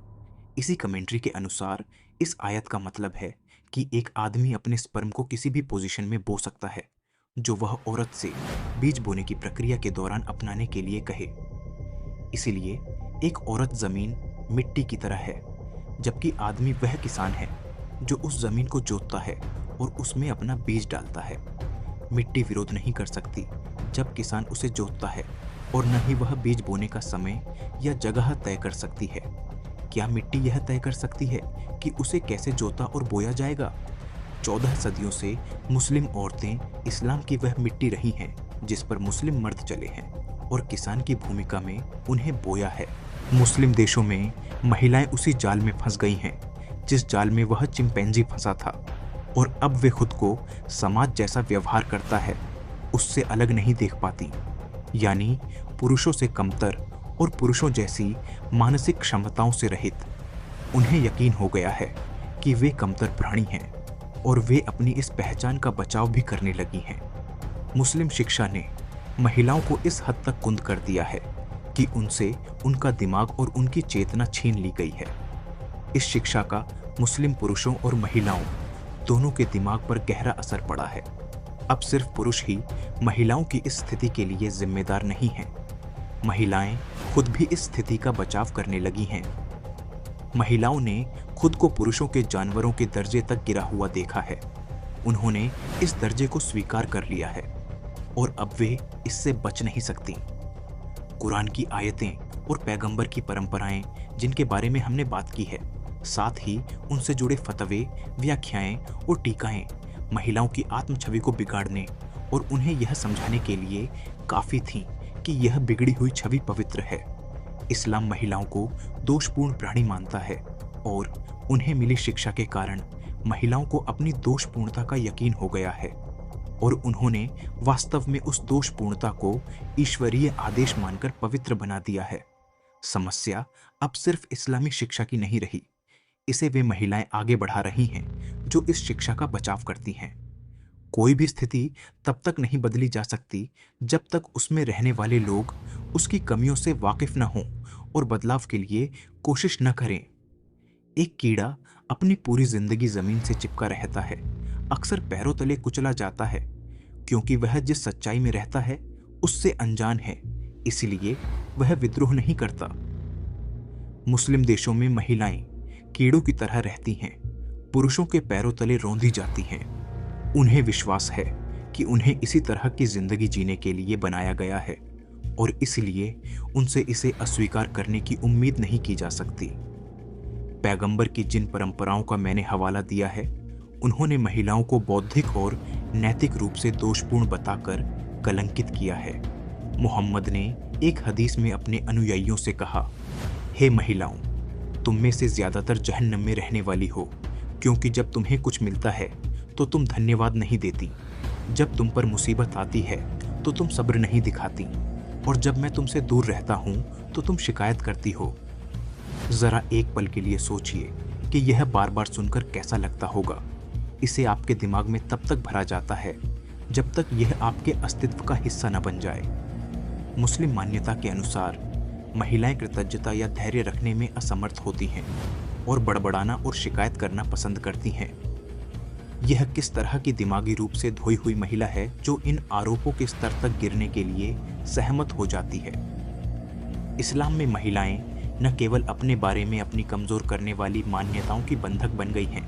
इसी कमेंट्री के अनुसार इस आयत का मतलब है कि एक आदमी अपने स्पर्म को किसी भी पोजीशन में बो सकता है जो वह औरत से बीज बोने की प्रक्रिया के दौरान अपनाने के लिए कहे। इसीलिए एक औरत जमीन मिट्टी की तरह है, जबकि आदमी वह किसान है जो उस जमीन को जोतता है और उसमें अपना बीज डालता है। मिट्टी विरोध नहीं कर सकती जब किसान उसे जोतता है, और न ही वह बीज बोने का समय या जगह तय कर सकती है। क्या मिट्टी यह तय कर सकती है कि उसे कैसे जोता और बोया जाएगा? 14 सदियों से मुस्लिम औरतें इस्लाम की वह मिट्टी रही हैं जिस पर मुस्लिम मर्द चले हैं, और किसान की भूमिका में उन्हें बोया है। मुस्लिम देशों में महिलाएं उसी जाल में फंस गई हैं जिस जाल में वह चिंपैंजी फंसा था, और अब वे खुद को समाज जैसा व्यवहार करता है उससे अलग नहीं देख पाती, यानी पुरुषों से कमतर और पुरुषों जैसी मानसिक क्षमताओं से रहित। उन्हें यकीन हो गया है कि वे कमतर प्राणी हैं, और वे अपनी इस पहचान का बचाव भी करने लगी हैं। मुस्लिम शिक्षा ने महिलाओं को इस हद तक कुंद कर दिया है कि उनसे उनका दिमाग और उनकी चेतना छीन ली गई है। इस शिक्षा का मुस्लिम पुरुषों और महिलाओं दोनों के दिमाग पर गहरा असर पड़ा है। अब सिर्फ पुरुष ही महिलाओं की इस स्थिति के लिए जिम्मेदार नहीं हैं। महिलाएं खुद भी इस स्थिति का बचाव करने लगी हैं। महिलाओं ने खुद को पुरुषों के जानवरों के दर्जे तक गिरा हुआ देखा है। उन्होंने इस दर्जे को स्वीकार कर लिया है, और अब वे इससे बच नहीं सकती। कुरान की आयतें और पैगंबर की परंपराएं जिनके बारे में हमने बात की है, साथ ही उनसे जुड़े फतवे, व्याख्याएं और टीकाएं महिलाओं की आत्म छवि को बिगाड़ने और उन्हें यह समझाने के लिए काफी थीं कि यह बिगड़ी हुई छवि पवित्र है। इस्लाम महिलाओं को दोषपूर्ण प्राणी मानता है, और उन्हें मिली शिक्षा के कारण महिलाओं को अपनी दोषपूर्णता का यकीन हो गया है, और उन्होंने वास्तव में उस दोषपूर्णता को ईश्वरीय आदेश मानकर पवित्र बना दिया है। समस्या अब सिर्फ इस्लामी शिक्षा की नहीं रही, इसे वे महिलाएं आगे बढ़ा रही हैं जो इस शिक्षा का बचाव करती हैं। कोई भी स्थिति तब तक नहीं बदली जा सकती जब तक उसमें रहने वाले लोग उसकी कमियों से वाकिफ न हों और बदलाव के लिए कोशिश न करें। एक कीड़ा अपनी पूरी जिंदगी जमीन से चिपका रहता है, अक्सर पैरों तले कुचला जाता है, क्योंकि वह जिस सच्चाई में रहता है उससे अनजान है, इसलिए वह विद्रोह नहीं करता। मुस्लिम देशों में महिलाएं कीड़ों की तरह रहती हैं, पुरुषों के पैरों तले रौंदी जाती हैं। उन्हें विश्वास है कि उन्हें इसी तरह की जिंदगी जीने के लिए बनाया गया है, और इसलिए उनसे इसे अस्वीकार करने की उम्मीद नहीं की जा सकती। पैगंबर की जिन परंपराओं का मैंने हवाला दिया है, उन्होंने महिलाओं को बौद्धिक और नैतिक रूप से दोषपूर्ण बताकर कलंकित किया है। मोहम्मद ने एक हदीस में अपने अनुयायियों से कहा, हे महिलाओं, तुम में से ज्यादातर जहन्नम में रहने वाली हो, क्योंकि जब तुम्हें कुछ मिलता है तो तुम धन्यवाद नहीं देती, जब तुम पर मुसीबत आती है तो तुम सब्र नहीं दिखाती, और जब मैं तुमसे दूर रहता हूं तो तुम शिकायत करती हो। जरा एक पल के लिए सोचिए कि यह बार बार सुनकर कैसा लगता होगा। इसे आपके दिमाग में तब तक भरा जाता है जब तक यह आपके अस्तित्व का हिस्सा न बन जाए। मुस्लिम मान्यता के अनुसार महिलाएं कृतज्ञता या धैर्य रखने में असमर्थ होती हैं और बड़बड़ाना और शिकायत करना पसंद करती हैं। यह किस तरह की दिमागी रूप से धोई हुई महिला है जो इन आरोपों के स्तर तक गिरने के लिए सहमत हो जाती है? इस्लाम में महिलाएं न केवल अपने बारे में अपनी कमजोर करने वाली मान्यताओं की बंधक बन गई हैं,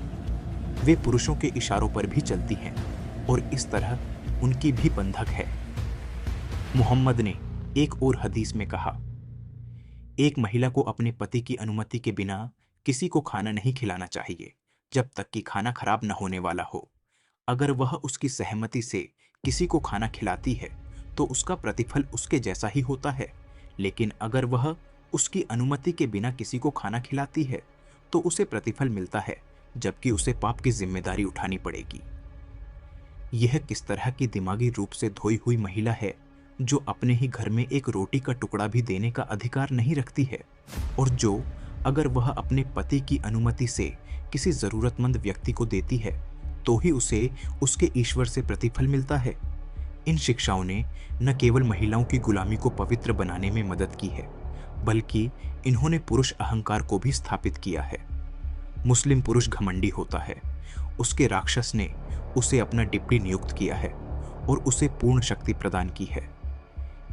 वे पुरुषों के इशारों पर भी चलती हैं, और इस तरह उनकी भी बंधक है। मोहम्मद ने एक और हदीस में कहा, एक महिला को अपने पति की अनुमति के बिना किसी को खाना नहीं खिलाना चाहिए जब तक कि खाना खराब न होने वाला हो। अगर वह उसकी सहमति से किसी को खाना खिलाती है तो उसका प्रतिफल उसके जैसा ही होता है, लेकिन अगर वह उसकी अनुमति के बिना किसी को खाना खिलाती है तो उसे प्रतिफल मिलता है, जबकि उसे पाप की जिम्मेदारी उठानी पड़ेगी। यह किस तरह की दिमागी रूप से धोई हुई महिला है जो अपने ही घर में एक रोटी का टुकड़ा भी देने का अधिकार नहीं रखती है, और जो अगर वह अपने पति की अनुमति से किसी जरूरतमंद व्यक्ति को देती है तो ही उसे उसके ईश्वर से प्रतिफल मिलता है। इन शिक्षाओं ने न केवल महिलाओं की गुलामी को पवित्र बनाने में मदद की है, बल्कि इन्होंने पुरुष अहंकार को भी स्थापित किया है। मुस्लिम पुरुष घमंडी होता है, उसके राक्षस ने उसे अपना डिप्टी नियुक्त किया है और उसे पूर्ण शक्ति प्रदान की है।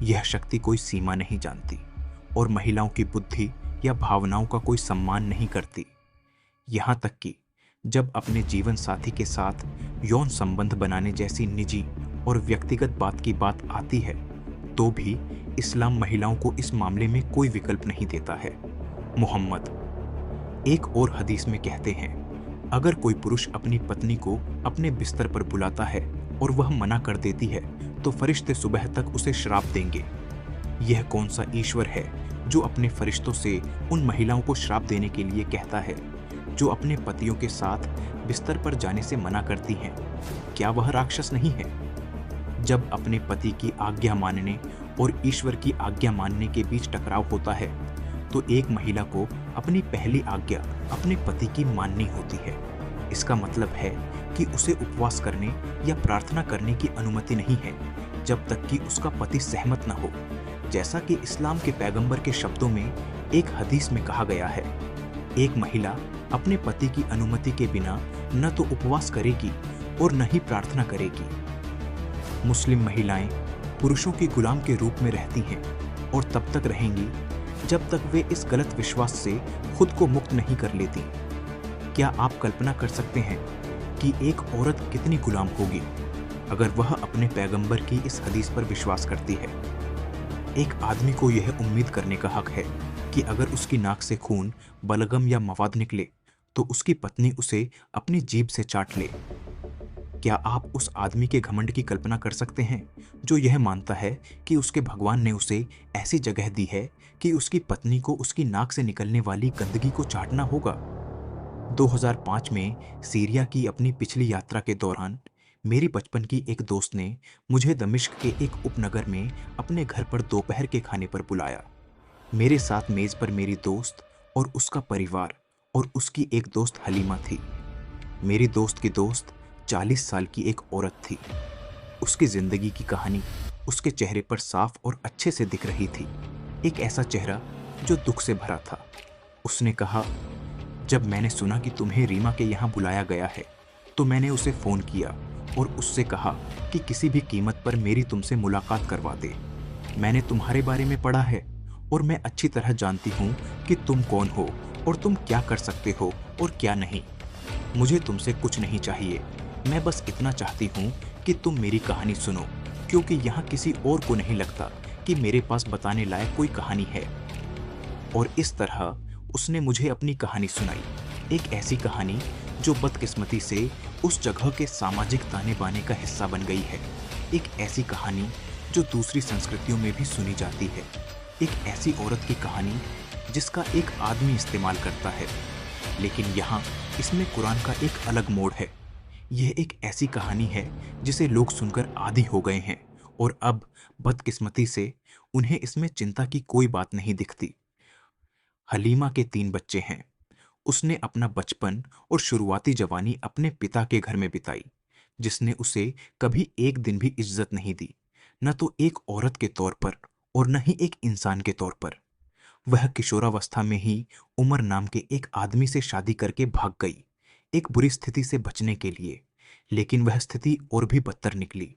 यह शक्ति कोई सीमा नहीं जानती और महिलाओं की बुद्धि या भावनाओं का कोई सम्मान नहीं करती। यहाँ तक कि जब अपने जीवन साथी के साथ यौन संबंध बनाने जैसी निजी और व्यक्तिगत बात की बात आती है, तो भी इस्लाम महिलाओं को इस मामले में कोई विकल्प नहीं देता है। मोहम्मद एक और हदीस में कहते हैं, अगर कोई पुरुष अपनी पत्नी को अपने बिस्तर पर बुलाता है और वह मना कर देती है, तो फरिश्ते सुबह तक उसे श्राप देंगे। यह कौन सा ईश्वर है जो अपने फरिश्तों से उन महिलाओं को श्राप देने के लिए कहता है जो अपने पतियों के साथ बिस्तर पर जाने से मना करती हैं? क्या वह राक्षस नहीं है? जब अपने पति की आज्ञा मानने और ईश्वर की आज्ञा मानने के बीच टकराव होता है, तो एक महिला को अपनी पहली आज्ञा अपने पति की माननी होती है। इसका मतलब है कि उसे उपवास करने या प्रार्थना करने की अनुमति नहीं है जब तक कि उसका पति सहमत न हो। जैसा कि इस्लाम के पैगंबर के शब्दों में एक हदीस में कहा गया है, एक महिला अपने पति की अनुमति के बिना न तो उपवास करेगी और न ही प्रार्थना करेगी। मुस्लिम महिलाएं पुरुषों की गुलाम के रूप में रहती हैं और तब तक रहेंगी जब तक वे इस गलत विश्वास से खुद को मुक्त नहीं कर लेती। क्या आप कल्पना कर सकते हैं कि एक औरत कितनी गुलाम होगी अगर वह अपने पैगंबर की इस हदीस पर विश्वास करती है? एक आदमी को यह उम्मीद करने का हक है कि अगर उसकी नाक से खून, बलगम या मवाद निकले तो उसकी पत्नी उसे अपनी जीभ से चाट ले। क्या आप उस आदमी के घमंड की कल्पना कर सकते हैं जो यह मानता है कि उसके भगवान ने उसे ऐसी जगह दी है कि उसकी पत्नी को उसकी नाक से निकलने वाली गंदगी को चाटना होगा? 2005 में सीरिया की अपनी पिछली यात्रा के दौरान मेरी बचपन की एक दोस्त ने मुझे दमिश्क के एक उपनगर में अपने घर पर दोपहर के खाने पर बुलाया। मेरे साथ मेज पर मेरी दोस्त और उसका परिवार और उसकी एक दोस्त हलीमा थी। मेरी दोस्त की दोस्त 40 साल की एक औरत थी। उसकी जिंदगी की कहानी उसके चेहरे पर साफ और अच्छे से दिख रही थी, एक ऐसा चेहरा जो दुख से भरा था। उसने कहा, जब मैंने सुना कि तुम्हें रीमा के यहाँ बुलाया गया है तो मैंने उसे फ़ोन किया और उससे कहा कि किसी भी कीमत पर मेरी तुमसे मुलाकात करवा दे। मैंने तुम्हारे बारे में पढ़ा है और मैं अच्छी तरह जानती हूँ कि तुम कौन हो और तुम क्या कर सकते हो और क्या नहीं। मुझे तुमसे कुछ नहीं चाहिए, मैं बस इतना चाहती हूँ कि तुम मेरी कहानी सुनो, क्योंकि यहाँ किसी और को नहीं लगता कि मेरे पास बताने लायक कोई कहानी है। और इस तरह उसने मुझे अपनी कहानी सुनाई, एक ऐसी कहानी जो बदकिस्मती से उस जगह के सामाजिक ताने बाने का हिस्सा बन गई है, एक ऐसी कहानी जो दूसरी संस्कृतियों में भी सुनी जाती है, एक ऐसी औरत की कहानी जिसका एक आदमी इस्तेमाल करता है। लेकिन यहाँ इसमें कुरान का एक अलग मोड़ है। यह एक ऐसी कहानी है जिसे लोग सुनकर आदी हो गए हैं और अब बदकिस्मती से उन्हें इसमें चिंता की कोई बात नहीं दिखती। हलीमा के 3 बच्चे हैं। उसने अपना बचपन और शुरुआती जवानी अपने पिता के घर में बिताई, जिसने उसे कभी एक दिन भी इज्जत नहीं दी, न तो एक औरत के तौर पर और न ही एक इंसान के तौर पर। वह किशोरावस्था में ही उमर नाम के एक आदमी से शादी करके भाग गई, एक बुरी स्थिति से बचने के लिए। लेकिन वह स्थिति और भी बदतर निकली।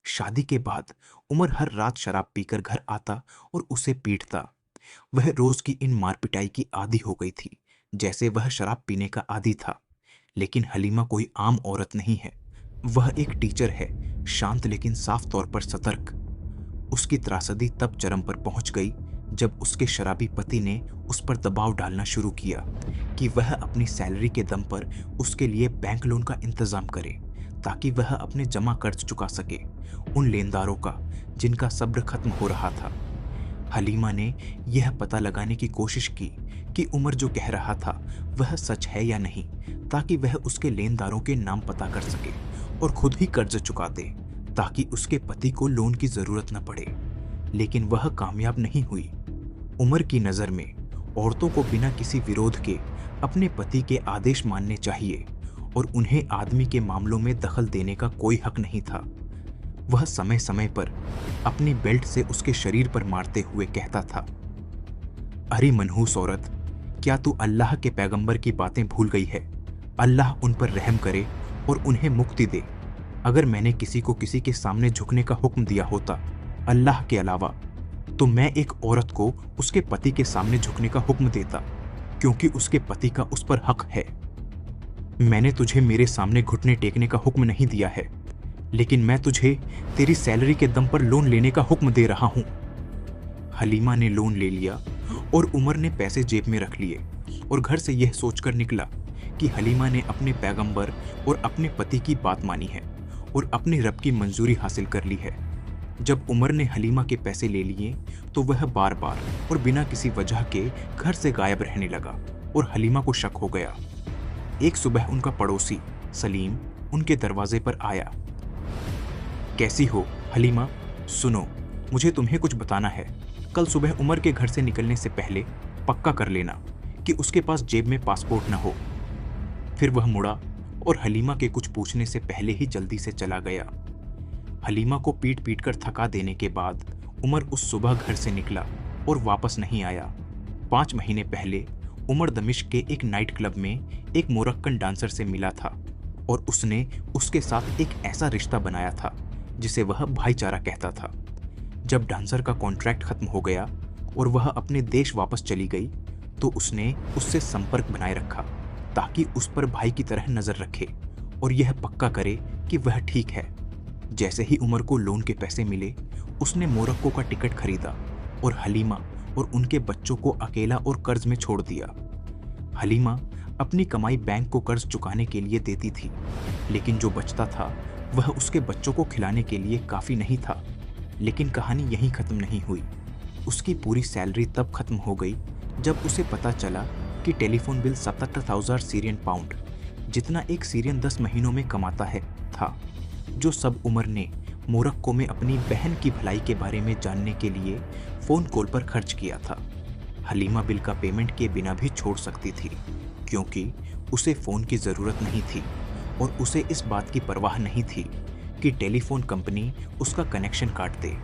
शादी के बाद उमर हर रात शराब पीकर घर आता और उसे पीटता। वह रोज की इन मार पिटाई की आदी हो गई थी, जैसे वह शराब पीने का आदी था। लेकिन हलीमा कोई आम औरत नहीं है। वह एक टीचर है, शांत लेकिन साफ तौर पर सतर्क। उसकी त्रासदी तब चरम पर पहुंच गई जब उसके शराबी पति ने उस पर दबाव डालना शुरू किया कि वह अपनी सैलरी के दम पर उसके लिए बैंक लोन का इंतजाम करे, ताकि वह अपने जमा कर्ज चुका सके, उन लेनदारों का जिनका सब्र खत्म हो रहा था। हलीमा ने यह पता लगाने की कोशिश की कि उमर जो कह रहा था वह सच है या नहीं, ताकि वह उसके लेनदारों के नाम पता कर सके और खुद ही कर्ज चुका दे, ताकि उसके पति को लोन की जरूरत न पड़े। लेकिन वह कामयाब नहीं हुई। उमर की नज़र में औरतों को बिना किसी विरोध के अपने पति के आदेश मानने चाहिए और उन्हें आदमी के मामलों में दखल देने का कोई हक नहीं था। वह समय समय पर अपनी बेल्ट से उसके शरीर पर मारते हुए कहता था, अरे मनहूस औरत, क्या तू अल्लाह के पैगंबर की बातें भूल गई है? अल्लाह उन पर रहम करे और उन्हें मुक्ति दे। अगर मैंने किसी को किसी के सामने झुकने का हुक्म दिया होता अल्लाह के अलावा, तो मैं एक औरत को उसके पति के सामने झुकने का हुक्म देता, क्योंकि उसके पति का उस पर हक है। मैंने तुझे मेरे सामने घुटने टेकने का हुक्म नहीं दिया है, लेकिन मैं तुझे तेरी सैलरी के दम पर लोन लेने का हुक्म दे रहा हूं। हलीमा ने लोन ले लिया और उमर ने पैसे जेब में रख लिए और घर से यह सोचकर निकला कि हलीमा ने अपने पैगंबर और अपने पति की बात मानी है और अपने रब की मंजूरी हासिल कर ली है। जब उमर ने हलीमा के पैसे ले लिए तो वह बार बार और बिना किसी वजह के घर से गायब रहने लगा और हलीमा को शक हो गया। एक सुबह उनका पड़ोसी सलीम उनके दरवाजे पर आया। कैसी हो हलीमा? सुनो, मुझे तुम्हें कुछ बताना है। कल सुबह उमर के घर से निकलने से पहले पक्का कर लेना कि उसके पास जेब में पासपोर्ट न हो। फिर वह मुड़ा और हलीमा के कुछ पूछने से पहले ही जल्दी से चला गया। हलीमा को पीट पीट कर थका देने के बाद उमर उस सुबह घर से निकला और वापस नहीं आया। 5 महीने पहले उमर दमिश्क के एक नाइट क्लब में एक मोरक्कन डांसर से मिला था और उसने उसके साथ एक ऐसा रिश्ता बनाया था जिसे वह भाईचारा कहता था। जब डांसर का कॉन्ट्रैक्ट खत्म हो गया और वह अपने देश वापस चली गई तो उसने उससे संपर्क बनाए रखा ताकि उस पर भाई की तरह नजर रखे और यह पक्का करे कि वह ठीक है। जैसे ही उमर को लोन के पैसे मिले उसने मोरक्को का टिकट खरीदा और हलीमा और उनके बच्चों को अकेला और कर्ज में छोड़ दिया। हलीमा अपनी कमाई बैंक को कर्ज चुकाने के लिए देती थी, लेकिन जो बचता था वह उसके बच्चों को खिलाने के लिए काफी नहीं था। लेकिन कहानी यहीं खत्म नहीं हुई। उसकी पूरी सैलरी तब खत्म हो गई जब उसे पता चला कि टेलीफोन बिल 77,000 सीरियन पाउंड, जितना एक सीरियन 10 महीनों में कमाता है, था, जो सब उमर ने मोरक्को में अपनी बहन की भलाई के बारे में जानने के लिए फोन कॉल पर खर्च किया था। हलीमा बिल का पेमेंट किए बिना भी छोड़ सकती थी क्योंकि उसे फोन की जरूरत नहीं थी और उसे इस बात की परवाह नहीं थी कि टेलीफोन कंपनी उसका कनेक्शन काट दे।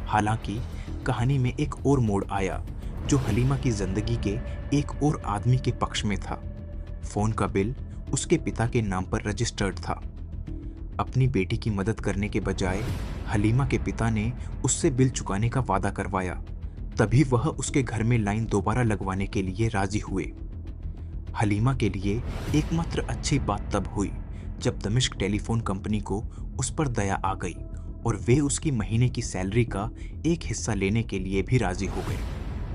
हालांकि कहानी में एक और मोड़ आया जो हलीमा की जिंदगी के एक और आदमी के पक्ष में था। फोन का बिल उसके पिता के नाम पर रजिस्टर्ड था। अपनी बेटी की मदद करने के बजाय हलीमा के पिता ने उससे बिल चुकाने का वादा करवाया। तभी वह उसके घर में लाइन दोबारा लगवाने के लिए राजी हुए। हलीमा के लिए एकमात्र अच्छी बात तब हुई जब दमिश्क टेलीफोन कंपनी को उस पर दया आ गई और वे उसकी महीने की सैलरी का एक हिस्सा लेने के लिए भी राजी हो गए,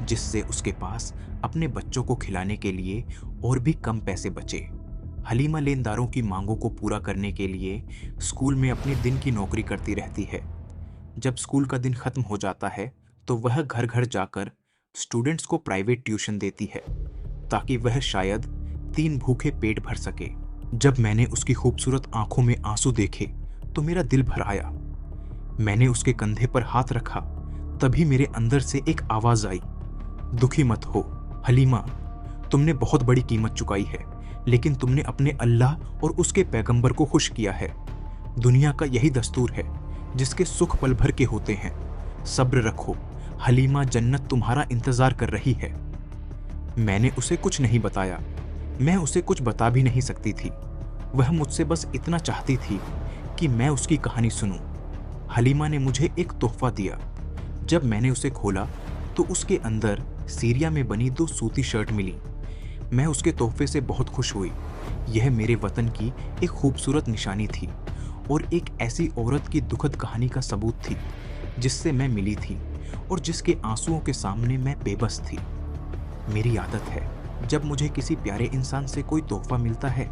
जिससे उसके पास अपने बच्चों को खिलाने के लिए और भी कम पैसे बचे। हलीमा लेनदारों की मांगों को पूरा करने के लिए स्कूल में अपने दिन की नौकरी करती रहती है। जब स्कूल का दिन खत्म हो जाता है तो वह घर घर जाकर स्टूडेंट्स को प्राइवेट ट्यूशन देती है ताकि वह शायद 3 भूखे पेट भर सके। जब मैंने उसकी खूबसूरत आंखों में आंसू देखे तो मेरा दिल भर आया। मैंने उसके कंधे पर हाथ रखा, तभी मेरे अंदर से एक आवाज आई, दुखी मत हो हलीमा, तुमने बहुत बड़ी कीमत चुकाई है, लेकिन तुमने अपने अल्लाह और उसके पैगंबर को खुश किया है। दुनिया का यही दस्तूर है जिसके सुख पल भर के होते हैं। सब्र रखो हलीमा, जन्नत तुम्हारा इंतजार कर रही है। मैंने उसे कुछ नहीं बताया, मैं उसे कुछ बता भी नहीं सकती थी। वह मुझसे बस इतना चाहती थी कि मैं उसकी कहानी सुनूं। हलीमा ने मुझे एक तोहफा दिया। जब मैंने उसे खोला तो उसके अंदर सीरिया में बनी 2 सूती शर्ट मिली। मैं उसके तोहफे से बहुत खुश हुई। यह मेरे वतन की एक खूबसूरत निशानी थी और एक ऐसी औरत की दुखद कहानी का सबूत थी जिससे मैं मिली थी और जिसके आंसुओं के सामने मैं बेबस थी। मेरी आदत है, जब मुझे किसी प्यारे इंसान से कोई तोहफा मिलता है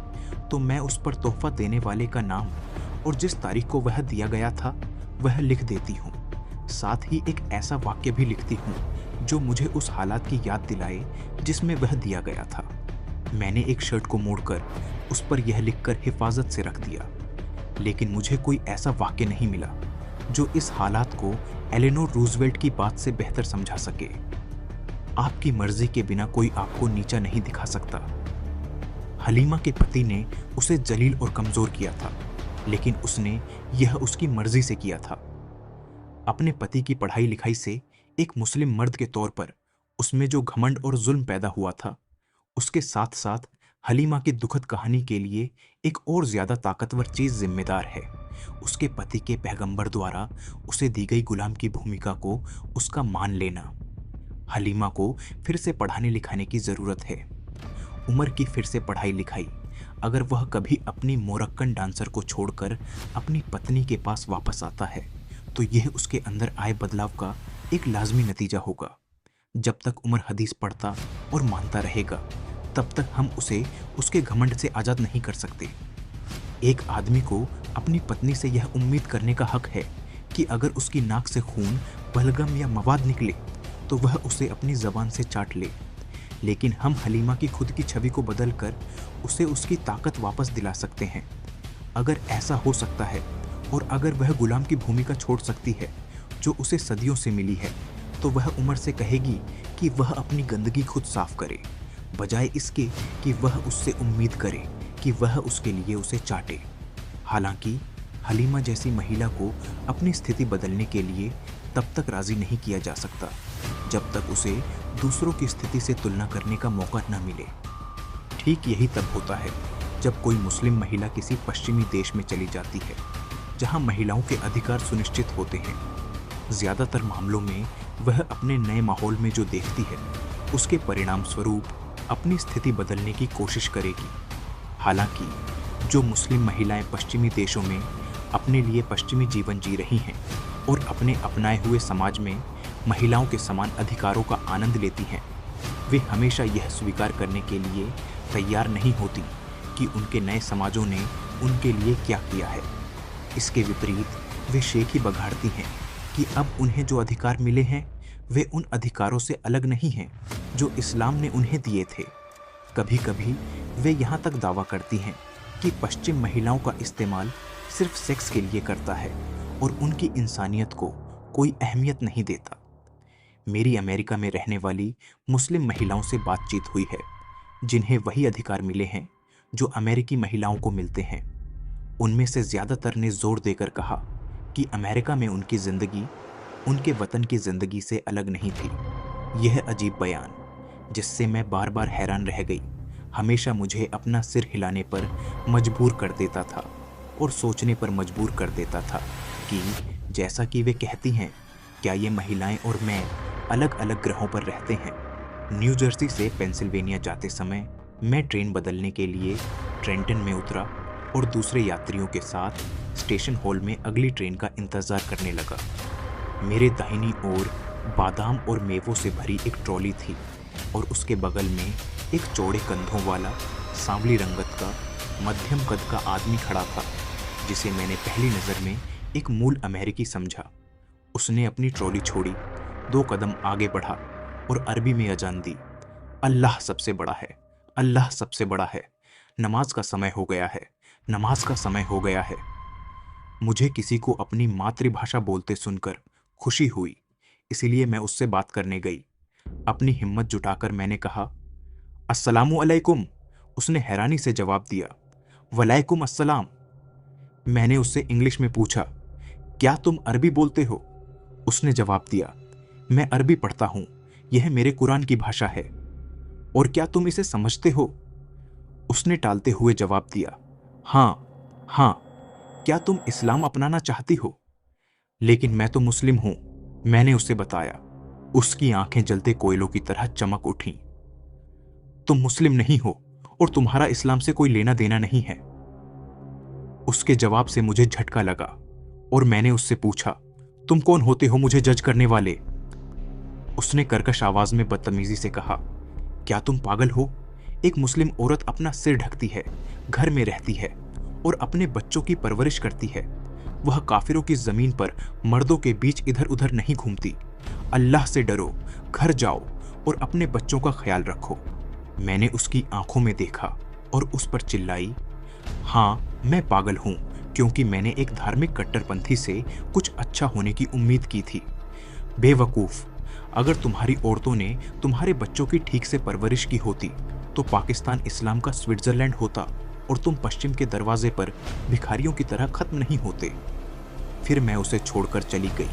तो मैं उस पर तोहफा देने वाले का नाम और जिस तारीख को वह दिया गया था वह लिख देती हूँ। साथ ही एक ऐसा वाक्य भी लिखती हूँ जो मुझे उस हालात की याद दिलाए जिसमें वह दिया गया था। मैंने एक शर्ट को मोड़कर उस पर यह लिखकर हिफाजत से रख दिया, लेकिन मुझे कोई ऐसा वाक्य नहीं मिला जो इस हालात को एलेनोर रूजवेल्ट की बात से बेहतर समझा सके। आपकी मर्जी के बिना कोई आपको नीचा नहीं दिखा सकता। हलीमा के पति ने उसे जलील और कमजोर किया था, लेकिन उसने यह उसकी मर्जी से किया था। अपने पति की पढ़ाई लिखाई से एक मुस्लिम मर्द के तौर पर उसमें जो घमंड और जुल्म पैदा हुआ था, उसके साथ साथ हलीमा की दुखद कहानी के लिए एक और ज्यादा ताकतवर चीज जिम्मेदार है, उसके पति के पैगंबर द्वारा उसे दी गई गुलाम की भूमिका को उसका मान लेना। हलीमा को फिर से पढ़ाने लिखाने की जरूरत है। उमर की फिर से पढ़ाई लिखाई अगर वह कभी अपनी मोरक्कन डांसर को छोड़कर अपनी पत्नी के पास वापस आता है तो यह उसके अंदर आए बदलाव का एक लाजमी नतीजा होगा। जब तक उमर हदीस पढ़ता और मानता रहेगा तब तक हम उसे उसके घमंड से आज़ाद नहीं कर सकते। एक आदमी को अपनी पत्नी से यह उम्मीद करने का हक है कि अगर उसकी नाक से खून, बलगम या मवाद निकले तो वह उसे अपनी ज़बान से चाट ले, लेकिन हम हलीमा की खुद की छवि को बदलकर उसे उसकी ताकत वापस दिला सकते हैं। अगर ऐसा हो सकता है और अगर वह गुलाम की भूमिका छोड़ सकती है जो उसे सदियों से मिली है, तो वह उमर से कहेगी कि वह अपनी गंदगी खुद साफ करे, बजाय इसके कि वह उससे उम्मीद करे कि वह उसके लिए उसे चाटे। हालांकि हलीमा जैसी महिला को अपनी स्थिति बदलने के लिए तब तक राजी नहीं किया जा सकता जब तक उसे दूसरों की स्थिति से तुलना करने का मौका न मिले। ठीक यही तब होता है जब कोई मुस्लिम महिला किसी पश्चिमी देश में चली जाती है जहां महिलाओं के अधिकार सुनिश्चित होते हैं। ज़्यादातर मामलों में वह अपने नए माहौल में जो देखती है उसके परिणाम स्वरूप अपनी स्थिति बदलने की कोशिश करेगी। हालांकि जो मुस्लिम महिलाएं पश्चिमी देशों में अपने लिए पश्चिमी जीवन जी रही हैं और अपने अपनाए हुए समाज में महिलाओं के समान अधिकारों का आनंद लेती हैं, वे हमेशा यह स्वीकार करने के लिए तैयार नहीं होती कि उनके नए समाजों ने उनके लिए क्या किया है। इसके विपरीत वे शेख ही बघाड़ती हैं कि अब उन्हें जो अधिकार मिले हैं वे उन अधिकारों से अलग नहीं हैं जो इस्लाम ने उन्हें दिए थे। कभी कभी वे यहाँ तक दावा करती हैं कि पश्चिम महिलाओं का इस्तेमाल सिर्फ सेक्स के लिए करता है और उनकी इंसानियत को कोई अहमियत नहीं देता। मेरी अमेरिका में रहने वाली मुस्लिम महिलाओं से बातचीत हुई है जिन्हें वही अधिकार मिले हैं जो अमेरिकी महिलाओं को मिलते हैं। उनमें से ज़्यादातर ने जोर देकर कहा कि अमेरिका में उनकी ज़िंदगी उनके वतन की ज़िंदगी से अलग नहीं थी। यह अजीब बयान, जिससे मैं बार बार हैरान रह गई, हमेशा मुझे अपना सिर हिलाने पर मजबूर कर देता था और सोचने पर मजबूर कर देता था कि जैसा कि वे कहती हैं, क्या ये महिलाएं और मैं अलग अलग ग्रहों पर रहते हैं। न्यू जर्सी से पेंसिल्वेनिया जाते समय मैं ट्रेन बदलने के लिए ट्रेंटन में उतरा और दूसरे यात्रियों के साथ स्टेशन हॉल में अगली ट्रेन का इंतज़ार करने लगा। मेरे दाहिनी ओर बादाम और मेवों से भरी एक ट्रॉली थी और उसके बगल में एक चौड़े कंधों वाला सांवली रंगत का मध्यम कद का आदमी खड़ा था जिसे मैंने पहली नज़र में एक मूल अमेरिकी समझा। उसने अपनी ट्रॉली छोड़ी, 2 कदम आगे बढ़ा और अरबी में अजान दी, अल्लाह सबसे बड़ा है, अल्लाह सबसे बड़ा है, नमाज का समय हो गया है, नमाज का समय हो गया है। मुझे किसी को अपनी मातृभाषा बोलते सुनकर खुशी हुई, इसलिए मैं उससे बात करने गई। अपनी हिम्मत जुटाकर मैंने कहा, अस्सलामु अलैकुम। उसने हैरानी से जवाब दिया, वलैकुम अस्सलाम। मैंने उससे इंग्लिश में पूछा, क्या तुम अरबी बोलते हो? उसने जवाब दिया, मैं अरबी पढ़ता हूँ, यह मेरे कुरान की भाषा है। और क्या तुम इसे समझते हो? उसने टालते हुए जवाब दिया, हाँ हाँ। क्या तुम इस्लाम अपनाना चाहती हो? लेकिन मैं तो मुस्लिम हूं, मैंने उसे बताया। उसकी आंखें जलते कोयलों की तरह चमक उठीं। तुम मुस्लिम नहीं हो और तुम्हारा इस्लाम से कोई लेना देना नहीं है। उसके जवाब से मुझे झटका लगा और मैंने उससे पूछा, तुम कौन होते हो मुझे जज करने वाले? उसने कर्कश आवाज में बदतमीजी से कहा, क्या तुम पागल हो? एक मुस्लिम औरत अपना सिर ढकती है, घर में रहती है और अपने बच्चों की परवरिश करती है। वह काफिरों की जमीन पर मर्दों के बीच इधर उधर नहीं घूमती। अल्लाह से डरो, घर जाओ और अपने बच्चों का ख्याल रखो। मैंने उसकी आंखों में देखा और उस पर चिल्लाई, हाँ मैं पागल हूं, क्योंकि मैंने एक धार्मिक कट्टरपंथी से कुछ अच्छा होने की उम्मीद की थी। बेवकूफ, अगर तुम्हारी औरतों ने तुम्हारे बच्चों की ठीक से परवरिश की होती तो पाकिस्तान इस्लाम का स्विट्जरलैंड होता और तुम पश्चिम के दरवाजे पर भिखारियों की तरह खत्म नहीं होते। फिर मैं उसे छोड़कर चली गई,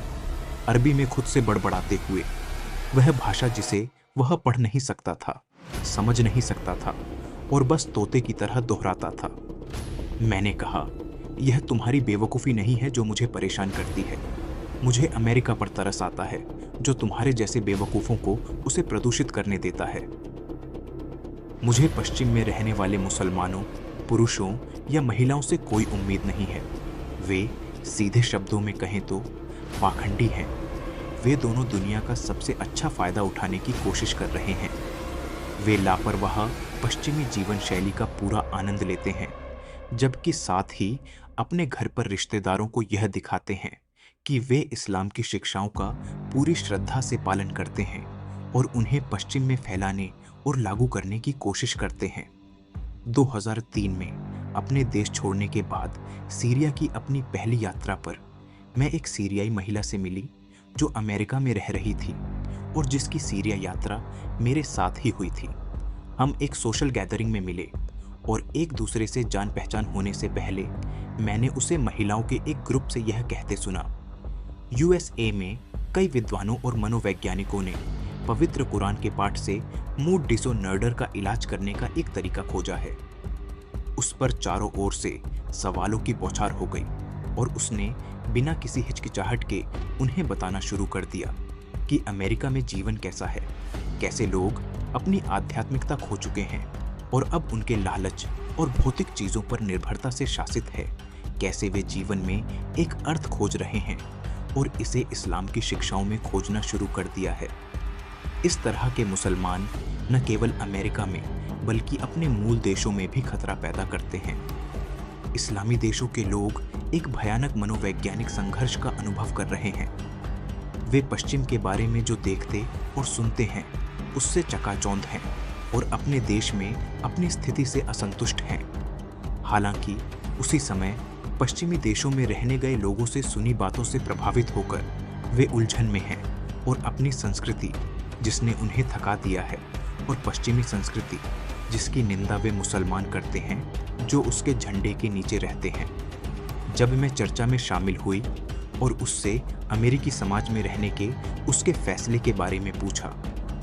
अरबी में खुद से बड़बड़ाते हुए, वह भाषा जिसे वह पढ़ नहीं सकता था, समझ नहीं सकता था और बस तोते की तरह दोहराता था। मैंने कहा, यह तुम्हारी बेवकूफ़ी नहीं है जो मुझे परेशान करती है। मुझे अमेरिका पर तरस आता है जो तुम्हारे जैसे बेवकूफ़ों को उसे प्रदूषित करने देता है। मुझे पश्चिम में रहने वाले मुसलमानों पुरुषों या महिलाओं से कोई उम्मीद नहीं है। वे, सीधे शब्दों में कहें तो, पाखंडी हैं। वे दोनों दुनिया का सबसे अच्छा फायदा उठाने की कोशिश कर रहे हैं। वे लापरवाह पश्चिमी जीवन शैली का पूरा आनंद लेते हैं, जबकि साथ ही अपने घर पर रिश्तेदारों को यह दिखाते हैं कि वे इस्लाम की शिक्षाओं का पूरी श्रद्धा से पालन करते हैं और उन्हें पश्चिम में फैलाने और लागू करने की कोशिश करते हैं। 2003 में अपने देश छोड़ने के बाद सीरिया की अपनी पहली यात्रा पर मैं एक सीरियाई महिला से मिली जो अमेरिका में रह रही थी और जिसकी सीरिया यात्रा मेरे साथ ही हुई थी। हम एक सोशल गैदरिंग में मिले और एक दूसरे से जान पहचान होने से पहले मैंने उसे महिलाओं के एक ग्रुप से यह कहते सुना, यूएसए में कई विद्वानों और मनोवैज्ञानिकों ने पवित्र कुरान के पाठ से मूड डिसऑर्डर का इलाज करने का एक तरीका खोजा है। उस पर चारों ओर से सवालों की बौछार हो गई और उसने बिना किसी हिचकिचाहट के उन्हें बताना शुरू कर दिया कि अमेरिका में जीवन कैसा है, कैसे लोग अपनी आध्यात्मिकता खो चुके हैं और अब उनके लालच और भौतिक चीजों पर निर्भरता से शासित है, कैसे वे जीवन में एक अर्थ खोज रहे हैं और इसे इस्लाम की शिक्षाओं में खोजना शुरू कर दिया है। इस तरह के मुसलमान न केवल अमेरिका में बल्कि अपने मूल देशों में भी खतरा पैदा करते हैं। इस्लामी देशों के लोग एक भयानक मनोवैज्ञानिक संघर्ष का अनुभव कर रहे हैं। वे पश्चिम के बारे में जो देखते और सुनते हैं उससे चकाचौंध हैं और अपने देश में अपनी स्थिति से असंतुष्ट हैं। हालांकि उसी समय पश्चिमी देशों में रहने गए लोगों से सुनी बातों से प्रभावित होकर वे उलझन में हैं और अपनी संस्कृति जिसने उन्हें थका दिया है और पश्चिमी संस्कृति जिसकी निंदा वे मुसलमान करते हैं जो उसके झंडे के नीचे रहते हैं। जब मैं चर्चा में शामिल हुई और उससे अमेरिकी समाज में रहने के उसके फैसले के बारे में पूछा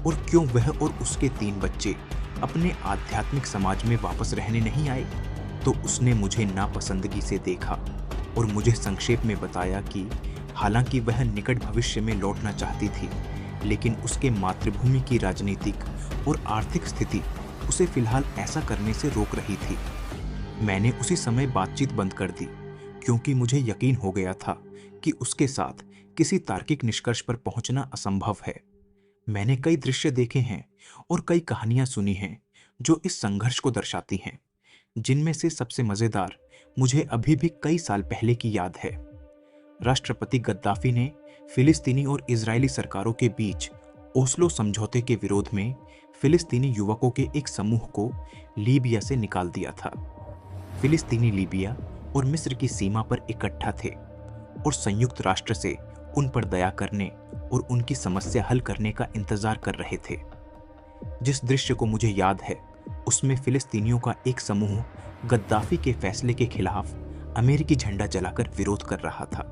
और क्यों वह और उसके 3 बच्चे अपने आध्यात्मिक समाज में वापस रहने नहीं आए, तो उसने मुझे नापसंदगी से देखा और मुझे संक्षेप में बताया कि हालांकि वह निकट भविष्य में लौटना चाहती थी, लेकिन उसके मातृभूमि की राजनीतिक और आर्थिक स्थिति उसे फिलहाल ऐसा करने से रोक रही थी। मैंने उसी समय बातचीत बंद कर दी क्योंकि मुझे यकीन हो गया था कि उसके साथ किसी तार्किक निष्कर्ष पर पहुंचना असंभव है। मैंने कई दृश्य देखे हैं और कई कहानियां सुनी हैं जो इस संघर्ष को दर्शाती हैं, जिनमें से सबसे मजेदार मुझे अभी भी कई साल पहले की याद है। राष्ट्रपति गद्दाफी ने फिलिस्तीनी और इजरायली सरकारों के बीच ओस्लो समझौते के विरोध में फिलिस्तीनी युवकों के एक समूह को लीबिया से निकाल दिया था। फिलिस्तीनी लीबिया और मिस्र की सीमा पर इकट्ठा थे और संयुक्त राष्ट्र से उन पर दया करने और उनकी समस्या हल करने का इंतजार कर रहे थे। जिस दृश्य को मुझे याद है उसमें फिलिस्तीनियों का एक समूह गद्दाफी के फैसले के खिलाफ अमेरिकी झंडा जलाकर विरोध कर रहा था।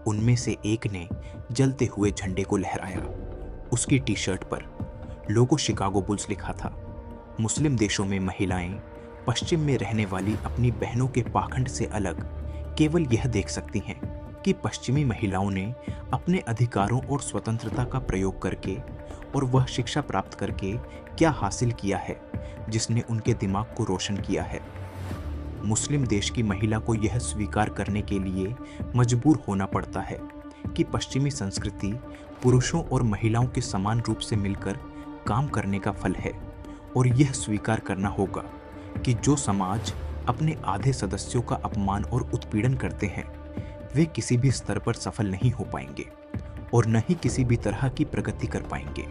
उनमें से एक ने जलते हुए झंडे को लहराया। उसकी टी शर्ट पर लोगो शिकागो बुल्स लिखा था। मुस्लिम देशों में महिलाएं पश्चिम में रहने वाली अपनी बहनों के पाखंड से अलग केवल यह देख सकती हैं कि पश्चिमी महिलाओं ने अपने अधिकारों और स्वतंत्रता का प्रयोग करके और वह शिक्षा प्राप्त करके क्या हासिल किया है जिसने उनके दिमाग को रोशन किया है। मुस्लिम देश की महिला को यह स्वीकार करने के लिए मजबूर होना पड़ता है कि पश्चिमी संस्कृति पुरुषों और महिलाओं के समान रूप से मिलकर काम करने का फल है और यह स्वीकार करना होगा कि जो समाज अपने आधे सदस्यों का अपमान और उत्पीड़न करते हैं वे किसी भी स्तर पर सफल नहीं हो पाएंगे और न ही किसी भी तरह की प्रगति कर पाएंगे।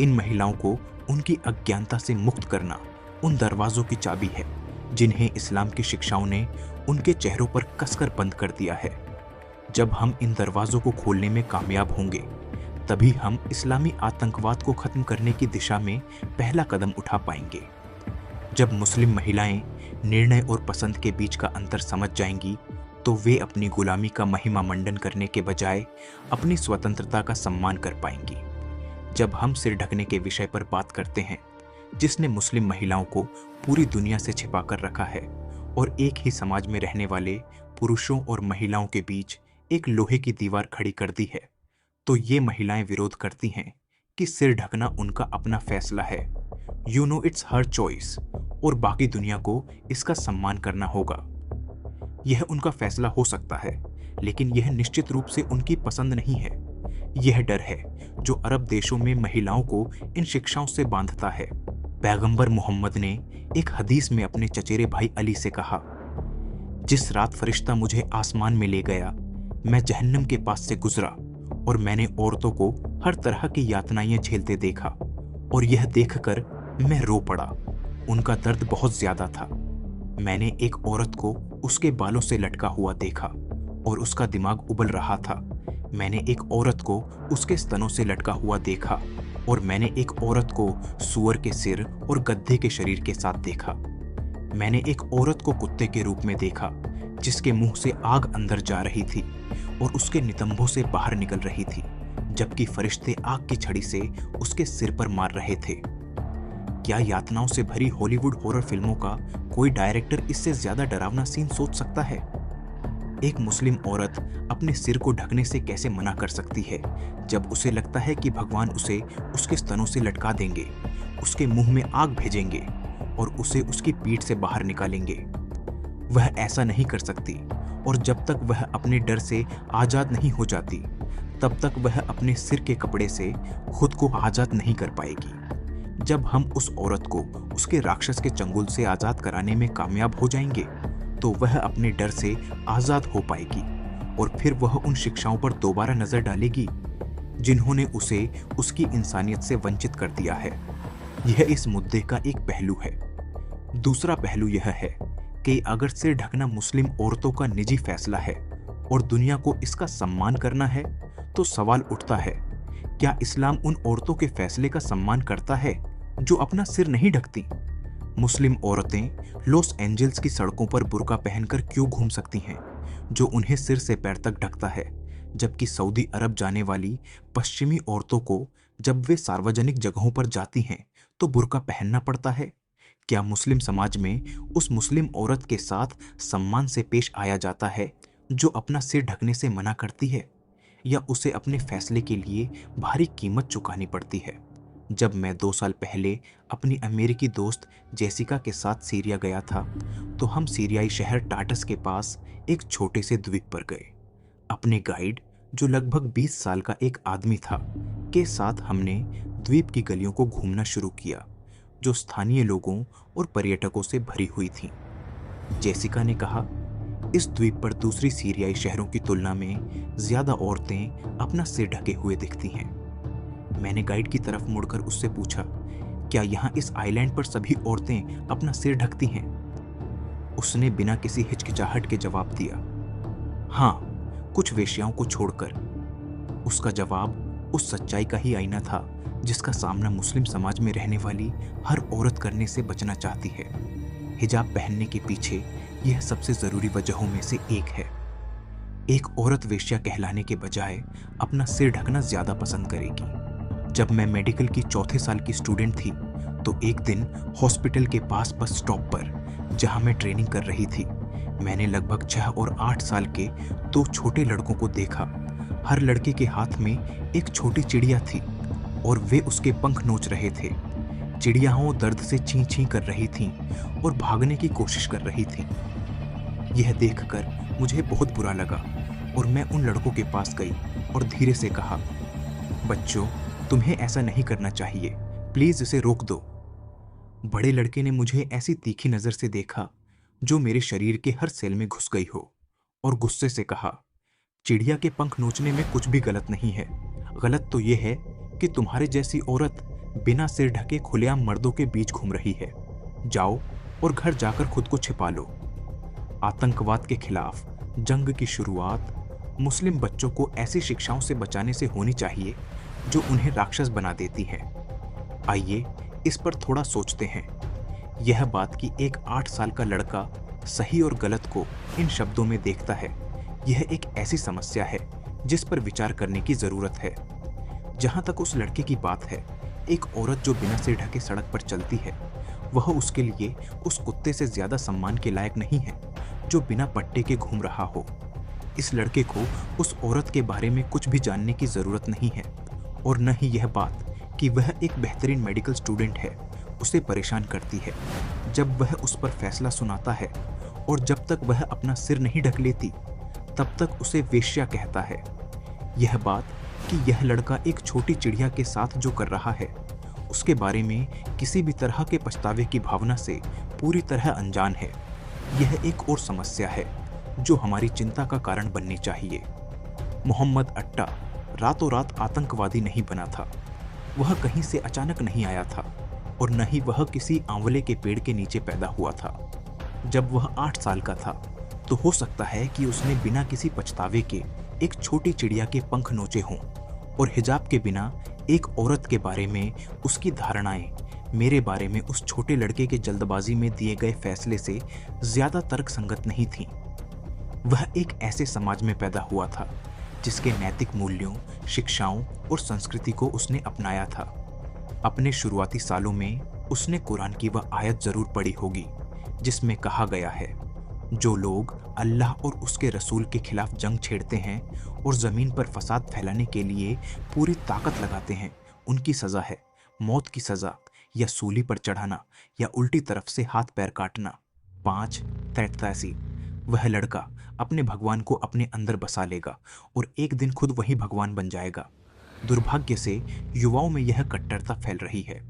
इन महिलाओं को उनकी अज्ञानता से मुक्त करना उन दरवाजों की चाबी है जिन्हें इस्लाम की शिक्षाओं ने उनके चेहरों पर कसकर बंद कर दिया है। जब हम इन दरवाजों को खोलने में कामयाब होंगे तभी हम इस्लामी आतंकवाद को खत्म करने की दिशा में पहला कदम उठा पाएंगे। जब मुस्लिम महिलाएं निर्णय और पसंद के बीच का अंतर समझ जाएंगी तो वे अपनी गुलामी का महिमा मंडन करने के बजाय अपनी स्वतंत्रता का सम्मान कर पाएंगी। जब हम सिर ढकने के विषय पर बात करते हैं जिसने मुस्लिम महिलाओं को पूरी दुनिया से छिपा कर रखा है और एक ही समाज में रहने वाले पुरुषों और महिलाओं के बीच एक लोहे की दीवार खड़ी कर दी है, तो ये महिलाएं विरोध करती हैं कि सिर ढकना उनका अपना फैसला है। You know it's her choice और बाकी दुनिया को इसका सम्मान करना होगा। यह उनका फैसला हो सकता है, लेकिन यह निश्चित रूप से उनकी पसंद नहीं है। यह डर है जो अरब देशों में महिलाओं को इन शिक्षाओं से बांधता है। पैगंबर मोहम्मद ने एक हदीस में अपने चचेरे भाई अली से कहा, जिस रात फरिश्ता मुझे आसमान में ले गया, मैं जहन्नम के पास से गुजरा और मैंने औरतों को हर तरह की यातनाएं झेलते देखा और यह देखकर मैं रो पड़ा। उनका दर्द बहुत ज्यादा था। मैंने एक औरत को उसके बालों से लटका हुआ देखा और उसका दिमाग उबल रहा था। मैंने एक औरत को उसके स्तनों से लटका हुआ देखा और मैंने एक औरत को सूअर के सिर और गधे के शरीर के साथ देखा। मैंने एक औरत को कुत्ते के रूप में देखा जिसके मुंह से आग अंदर जा रही थी और उसके नितंबों से बाहर निकल रही थी, जबकि फरिश्ते आग की छड़ी से उसके सिर पर मार रहे थे। क्या यातनाओं से भरी हॉलीवुड हॉरर फिल्मों का कोई डायरेक्टर इससे ज्यादा डरावना सीन सोच सकता है? एक मुस्लिम औरत अपने सिर को ढकने से कैसे मना कर सकती है जब उसे लगता है कि भगवान उसे उसके स्तनों से लटका देंगे, उसके मुंह में आग भेजेंगे और उसे उसकी पीठ से बाहर निकालेंगे? वह ऐसा नहीं कर सकती और जब तक वह अपने डर से आजाद नहीं हो जाती, तब तक वह अपने सिर के कपड़े से खुद को आजाद नहीं कर पाएगी। जब हम उस औरत को उसके राक्षस के चंगुल से आजाद कराने में कामयाब हो जाएंगे, तो वह अपने डर से आजाद हो पाएगी और फिर वह उन शिक्षाओं पर दोबारा नजर डालेगी जिन्होंने उसे उसकी इंसानियत से वंचित कर दिया है। यह इस मुद्दे का एक पहलू है। दूसरा पहलू यह है कि अगर सिर ढकना मुस्लिम औरतों का निजी फैसला है और दुनिया को इसका सम्मान करना है, तो सवाल उठता है, क्या इस्लाम उन औरतों के फैसले का सम्मान करता है जो अपना सिर नहीं ढकती? मुस्लिम औरतें लॉस एंजल्स की सड़कों पर बुर्का पहनकर क्यों घूम सकती हैं, जो उन्हें सिर से पैर तक ढकता है, जबकि सऊदी अरब जाने वाली पश्चिमी औरतों को जब वे सार्वजनिक जगहों पर जाती हैं तो बुर्का पहनना पड़ता है? क्या मुस्लिम समाज में उस मुस्लिम औरत के साथ सम्मान से पेश आया जाता है जो अपना सिर ढकने से मना करती है, या उसे अपने फैसले के लिए भारी कीमत चुकानी पड़ती है? जब मैं 2 साल पहले अपनी अमेरिकी दोस्त जेसिका के साथ सीरिया गया था, तो हम सीरियाई शहर टाटस के पास एक छोटे से द्वीप पर गए। अपने गाइड, जो लगभग 20 साल का एक आदमी था, के साथ हमने द्वीप की गलियों को घूमना शुरू किया, जो स्थानीय लोगों और पर्यटकों से भरी हुई थी। जेसिका ने कहा, इस द्वीप पर दूसरी सीरियाई शहरों की तुलना में ज्यादा औरतें अपना सिर ढके हुए दिखती हैं। मैंने गाइड की तरफ मुड़कर उससे पूछा, क्या यहाँ इस आइलैंड पर सभी औरतें अपना सिर ढकती हैं? उसने बिना किसी हिचकिचाहट के जवाब दिया, हाँ, कुछ वेश्याओं को छोड़कर। उसका जवाब उस सच्चाई का ही आईना था जिसका सामना मुस्लिम समाज में रहने वाली हर औरत करने से बचना चाहती है। हिजाब पहनने के पीछे यह सबसे जरूरी वजहों में से एक है। एक औरत वेश्या कहलाने के बजाय अपना सिर ढकना ज्यादा पसंद करेगी। जब मैं मेडिकल की चौथे साल की स्टूडेंट थी, तो एक दिन हॉस्पिटल के पास बस स्टॉप पर, जहां मैं ट्रेनिंग कर रही थी, मैंने लगभग 6 और 8 साल के 2 छोटे लड़कों को देखा। हर लड़के के हाथ में एक छोटी चिड़िया थी और वे उसके पंख नोच रहे थे। चिड़ियाओं दर्द से चीं चीं कर रही थीं और भागने की कोशिश कर रही थीं। यह देखकर मुझे बहुत बुरा लगा और मैं उन लड़कों के पास गई और धीरे से कहा, बच्चों, तुम्हें ऐसा नहीं करना चाहिए, प्लीज इसे रोक दो। बड़े लड़के ने मुझे ऐसी तीखी नजर से देखा जो मेरे शरीर के हर सेल में घुस गई हो और गुस्से से कहा, चिड़िया के पंख नोचने में कुछ भी गलत नहीं है। गलत तो यह है कि तुम्हारे जैसी औरत बिना सिर ढके खुलेआम मर्दों के बीच घूम रही है। जाओ और घर जाकर खुद को छिपा लो। आतंकवाद के खिलाफ जंग की शुरुआत मुस्लिम बच्चों को ऐसी शिक्षाओं से बचाने से होनी चाहिए जो उन्हें राक्षस बना देती हैं। आइए इस पर थोड़ा सोचते हैं। यह बात कि एक 8 साल का लड़का सही और गलत को इन शब्दों में देखता है, यह एक ऐसी समस्या है जिस पर विचार करने की जरूरत है। जहां तक उस लड़के की बात है, एक औरत जो बिना सिर ढके सड़क पर चलती है, वह उसके लिए उस कुत्ते से ज्यादा सम्मान के लायक नहीं है जो बिना पट्टे के घूम रहा हो। इस लड़के को उस औरत के बारे में कुछ भी जानने की जरूरत नहीं है और न ही यह बात कि वह एक बेहतरीन मेडिकल स्टूडेंट है उसे परेशान करती है जब वह उस पर फैसला सुनाता है, और जब तक वह अपना सिर नहीं ढक लेती तब तक उसे वेश्या कहता है। यह बात कि यह लड़का एक छोटी चिड़िया के साथ जो कर रहा है उसके बारे में किसी भी तरह के पछतावे की भावना से पूरी तरह अनजान है। यह एक और समस्या है जो हमारी चिंता का कारण बननी चाहिए। मोहम्मद अट्टा रातों रात आतंकवादी नहीं बना था। वह कहीं से अचानक नहीं आया था और न ही वह किसी आंवले के पेड़ के नीचे पैदा हुआ था। जब वह 8 साल का था तो हो सकता है कि उसने बिना किसी पछतावे के एक छोटी चिड़िया के पंख नोचे हों, और हिजाब के बिना एक औरत के बारे में उसकी धारणाएं मेरे बारे में उस छोटे लड़के के जल्दबाजी में दिए गए फैसले से ज्यादा तर्कसंगत नहीं थीं। वह एक ऐसे समाज में पैदा हुआ था जिसके नैतिक मूल्यों, शिक्षाओं और संस्कृति को उसने अपनाया था। अपने शुरुआती सालों में उसने कुरान की वह आयत जरूर पढ़ी होगी जिसमें कहा गया है, जो लोग अल्लाह और उसके रसूल के खिलाफ जंग छेड़ते हैं और जमीन पर फसाद फैलाने के लिए पूरी ताकत लगाते हैं, उनकी सजा है मौत की सजा, या सूली पर चढ़ाना, या उल्टी तरफ से हाथ पैर काटना। 5:83 वह लड़का अपने भगवान को अपने अंदर बसा लेगा और एक दिन खुद वही भगवान बन जाएगा। दुर्भाग्य से युवाओं में यह कट्टरता फैल रही है।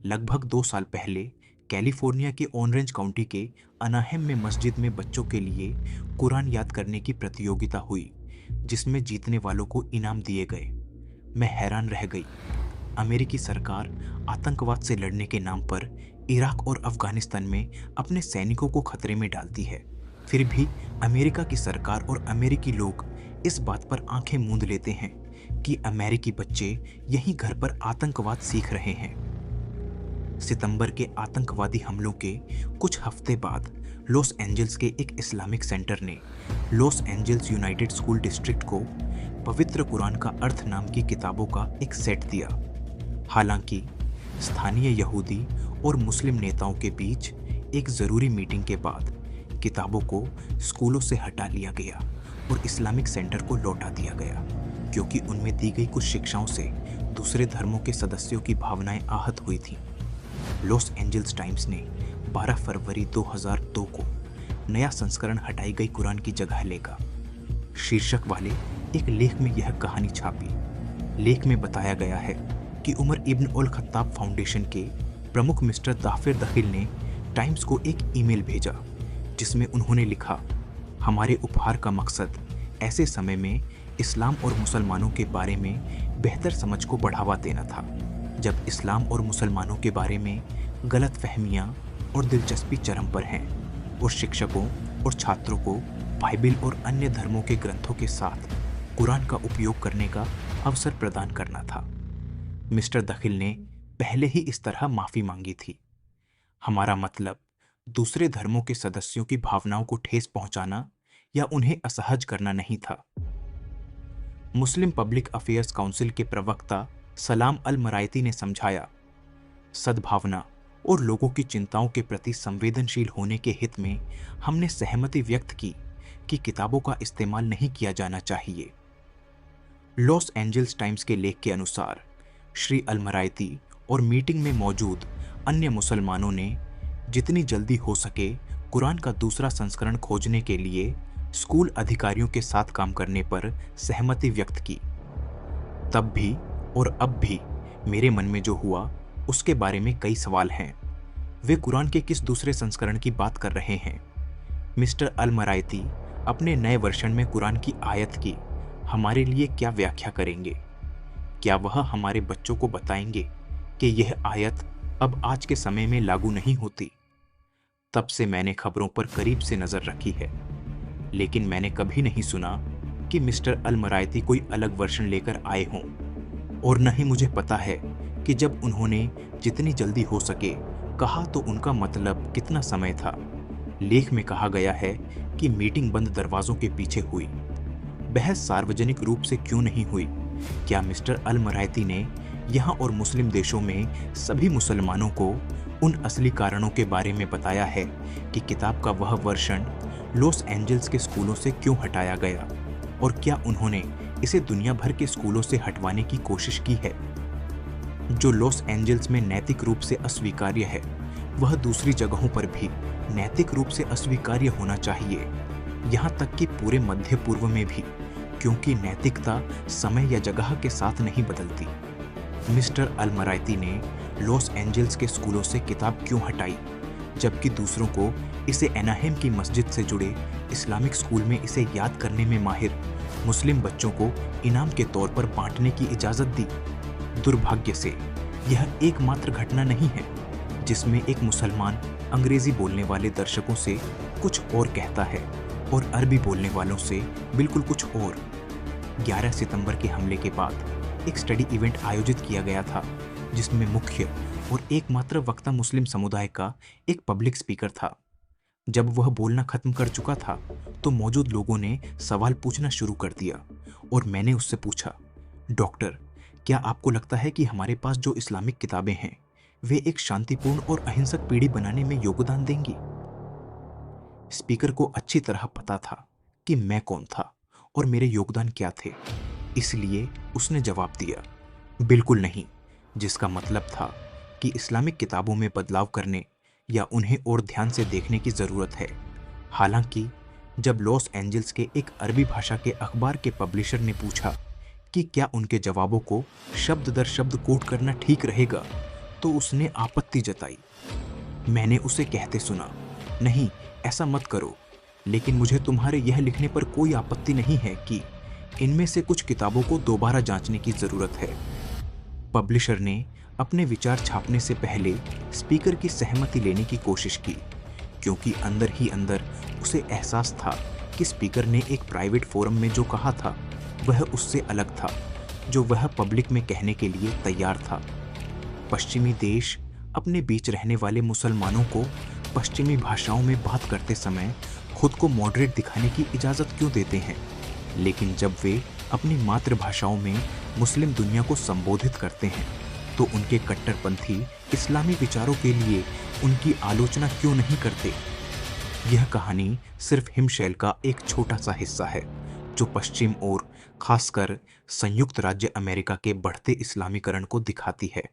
लगभग 2 साल पहले कैलिफोर्निया के ऑरेंज काउंटी के अनाहेम में मस्जिद में बच्चों के लिए कुरान याद करने की प्रतियोगिता हुई जिसमें जीतने वालों को इनाम दिए गए। मैं हैरान रह गई। अमेरिकी सरकार आतंकवाद से लड़ने के नाम पर इराक और अफगानिस्तान में अपने सैनिकों को खतरे में डालती है, फिर भी अमेरिका की सरकार और अमेरिकी लोग इस बात पर आंखें मूंद लेते हैं कि अमेरिकी बच्चे यहीं घर पर आतंकवाद सीख रहे हैं। सितंबर के आतंकवादी हमलों के कुछ हफ्ते बाद लॉस एंजल्स के एक इस्लामिक सेंटर ने Los Angeles United school district को पवित्र कुरान का अर्थ नाम की किताबों का एक सेट दिया। हालांकि स्थानीय यहूदी और मुस्लिम नेताओं के बीच एक ज़रूरी मीटिंग के बाद किताबों को स्कूलों से हटा लिया गया और इस्लामिक सेंटर को लौटा दिया गया, क्योंकि उनमें दी गई कुछ शिक्षाओं से दूसरे धर्मों के सदस्यों की भावनाएं आहत हुई थीं। लॉस एंजल्स टाइम्स ने 12 फरवरी 2002 को नया संस्करण हटाई गई कुरान की जगह लेगा। शीर्षक वाले एक लेख में यह कहानी छापी। लेख में बताया गया है कि उमर इब्न अल खत्ताब फाउंडेशन के प्रमुख मिस्टर दाफिर दखिल ने टाइम्स को एक ईमेल भेजा जिसमें उन्होंने लिखा, हमारे उपहार का मकसद ऐसे समय में इस्लाम और मुसलमानों के बारे में बेहतर समझ को बढ़ावा देना था, जब इस्लाम और मुसलमानों के बारे में गलत फहमियाँ और दिलचस्पी चरम पर हैं, और शिक्षकों और छात्रों को बाइबिल और अन्य धर्मों के ग्रंथों के साथ कुरान का उपयोग करने का अवसर प्रदान करना था। मिस्टर दखिल ने पहले ही इस तरह माफ़ी मांगी थी। हमारा मतलब दूसरे धर्मों के सदस्यों की भावनाओं को ठेस पहुंचाना या उन्हें असहज करना नहीं था। मुस्लिम पब्लिक अफेयर्स काउंसिल के प्रवक्ता सलाम अल मरायती ने समझाया, सद्भावना और लोगों की चिंताओं के प्रति संवेदनशील होने के हित में हमने सहमति व्यक्त की कि किताबों का इस्तेमाल नहीं किया जाना चाहिए। लॉस एंजल्स टाइम्स के लेख के अनुसार श्री अल मरायती और मीटिंग में मौजूद अन्य मुसलमानों ने जितनी जल्दी हो सके कुरान का दूसरा संस्करण खोजने के लिए स्कूल अधिकारियों के साथ काम करने पर सहमति व्यक्त की। तब भी और अब भी मेरे मन में जो हुआ उसके बारे में कई सवाल हैं। वे कुरान के किस दूसरे संस्करण की बात कर रहे हैं? मिस्टर अल मरायती अपने नए वर्षन में कुरान की आयत की हमारे लिए क्या व्याख्या करेंगे? क्या वह हमारे बच्चों को बताएंगे कि यह आयत अब आज के समय में लागू नहीं होती? तब से मैंने खबरों पर करीब से नजर रखी है, लेकिन मैंने कभी नहीं सुना कि मिस्टर अल मरायती कोई अलग वर्षन लेकर आए हों, और न ही मुझे पता है कि जब उन्होंने जितनी जल्दी हो सके कहा तो उनका मतलब कितना समय था। लेख में कहा गया है कि मीटिंग बंद दरवाजों के पीछे हुई। बहस सार्वजनिक रूप से क्यों नहीं हुई? क्या मिस्टर अल मरायती ने यहाँ और मुस्लिम देशों में सभी मुसलमानों को उन असली कारणों के बारे में बताया है कि किताब का वह वर्षन लॉस एंजल्स के स्कूलों से क्यों हटाया गया, और क्या उन्होंने इसे दुनिया भर के स्कूलों से हटवाने की कोशिश की है? जो लॉस एंजल्स में नैतिक रूप से अस्वीकार्य है, वह दूसरी जगहों पर भी नैतिक रूप से अस्वीकार्य होना चाहिए, यहाँ तक कि पूरे मध्य पूर्व में भी, क्योंकि नैतिकता समय या जगह के साथ नहीं बदलती। मिस्टर अलमराइती ने लॉस एंजल्स के स्कूलों से किताब क्यों हटाई, जबकि दूसरों को इसे एनाहेम की मस्जिद से जुड़े इस्लामिक स्कूल में इसे याद करने में माहिर मुस्लिम बच्चों को इनाम के तौर पर बांटने की इजाज़त दी। दुर्भाग्य से यह एकमात्र घटना नहीं है जिसमें एक मुसलमान अंग्रेजी बोलने वाले दर्शकों से कुछ और कहता है और अरबी बोलने वालों से बिल्कुल कुछ और। 11 सितंबर के हमले के बाद एक स्टडी इवेंट आयोजित किया गया था जिसमें मुख्य और एकमात्र वक्ता मुस्लिम समुदाय का एक पब्लिक स्पीकर था। जब वह बोलना खत्म कर चुका था तो मौजूद लोगों ने सवाल पूछना शुरू कर दिया और मैंने उससे पूछा, डॉक्टर, क्या आपको लगता है कि हमारे पास जो इस्लामिक किताबें हैं वे एक शांतिपूर्ण और अहिंसक पीढ़ी बनाने में योगदान देंगी? स्पीकर को अच्छी तरह पता था कि मैं कौन था और मेरे योगदान क्या थे, इसलिए उसने जवाब दिया, बिल्कुल नहीं, जिसका मतलब था कि इस्लामिक किताबों में बदलाव करने या उन्हें और ध्यान से देखने की ज़रूरत है। हालांकि जब लॉस एंजल्स के एक अरबी भाषा के अखबार के पब्लिशर ने पूछा कि क्या उनके जवाबों को शब्द दर शब्द कोट करना ठीक रहेगा, तो उसने आपत्ति जताई। मैंने उसे कहते सुना, नहीं, ऐसा मत करो, लेकिन मुझे तुम्हारे यह लिखने पर कोई आपत्ति नहीं है कि इनमें से कुछ किताबों को दोबारा जांचने की ज़रूरत है। पब्लिशर ने अपने विचार छापने से पहले स्पीकर की सहमति लेने की कोशिश की, क्योंकि अंदर ही अंदर उसे एहसास था कि स्पीकर ने एक प्राइवेट फोरम में जो कहा था वह उससे अलग था जो वह पब्लिक में कहने के लिए तैयार था। पश्चिमी देश अपने बीच रहने वाले मुसलमानों को पश्चिमी भाषाओं में बात करते समय खुद को मॉडरेट दिखाने की इजाज़त क्यों देते हैं, लेकिन जब वे अपनी मातृभाषाओं में मुस्लिम दुनिया को संबोधित करते हैं तो उनके कट्टरपंथी इस्लामी विचारों के लिए उनकी आलोचना क्यों नहीं करते? यह कहानी सिर्फ हिमशैल का एक छोटा सा हिस्सा है जो पश्चिम और खासकर संयुक्त राज्य अमेरिका के बढ़ते इस्लामीकरण को दिखाती है।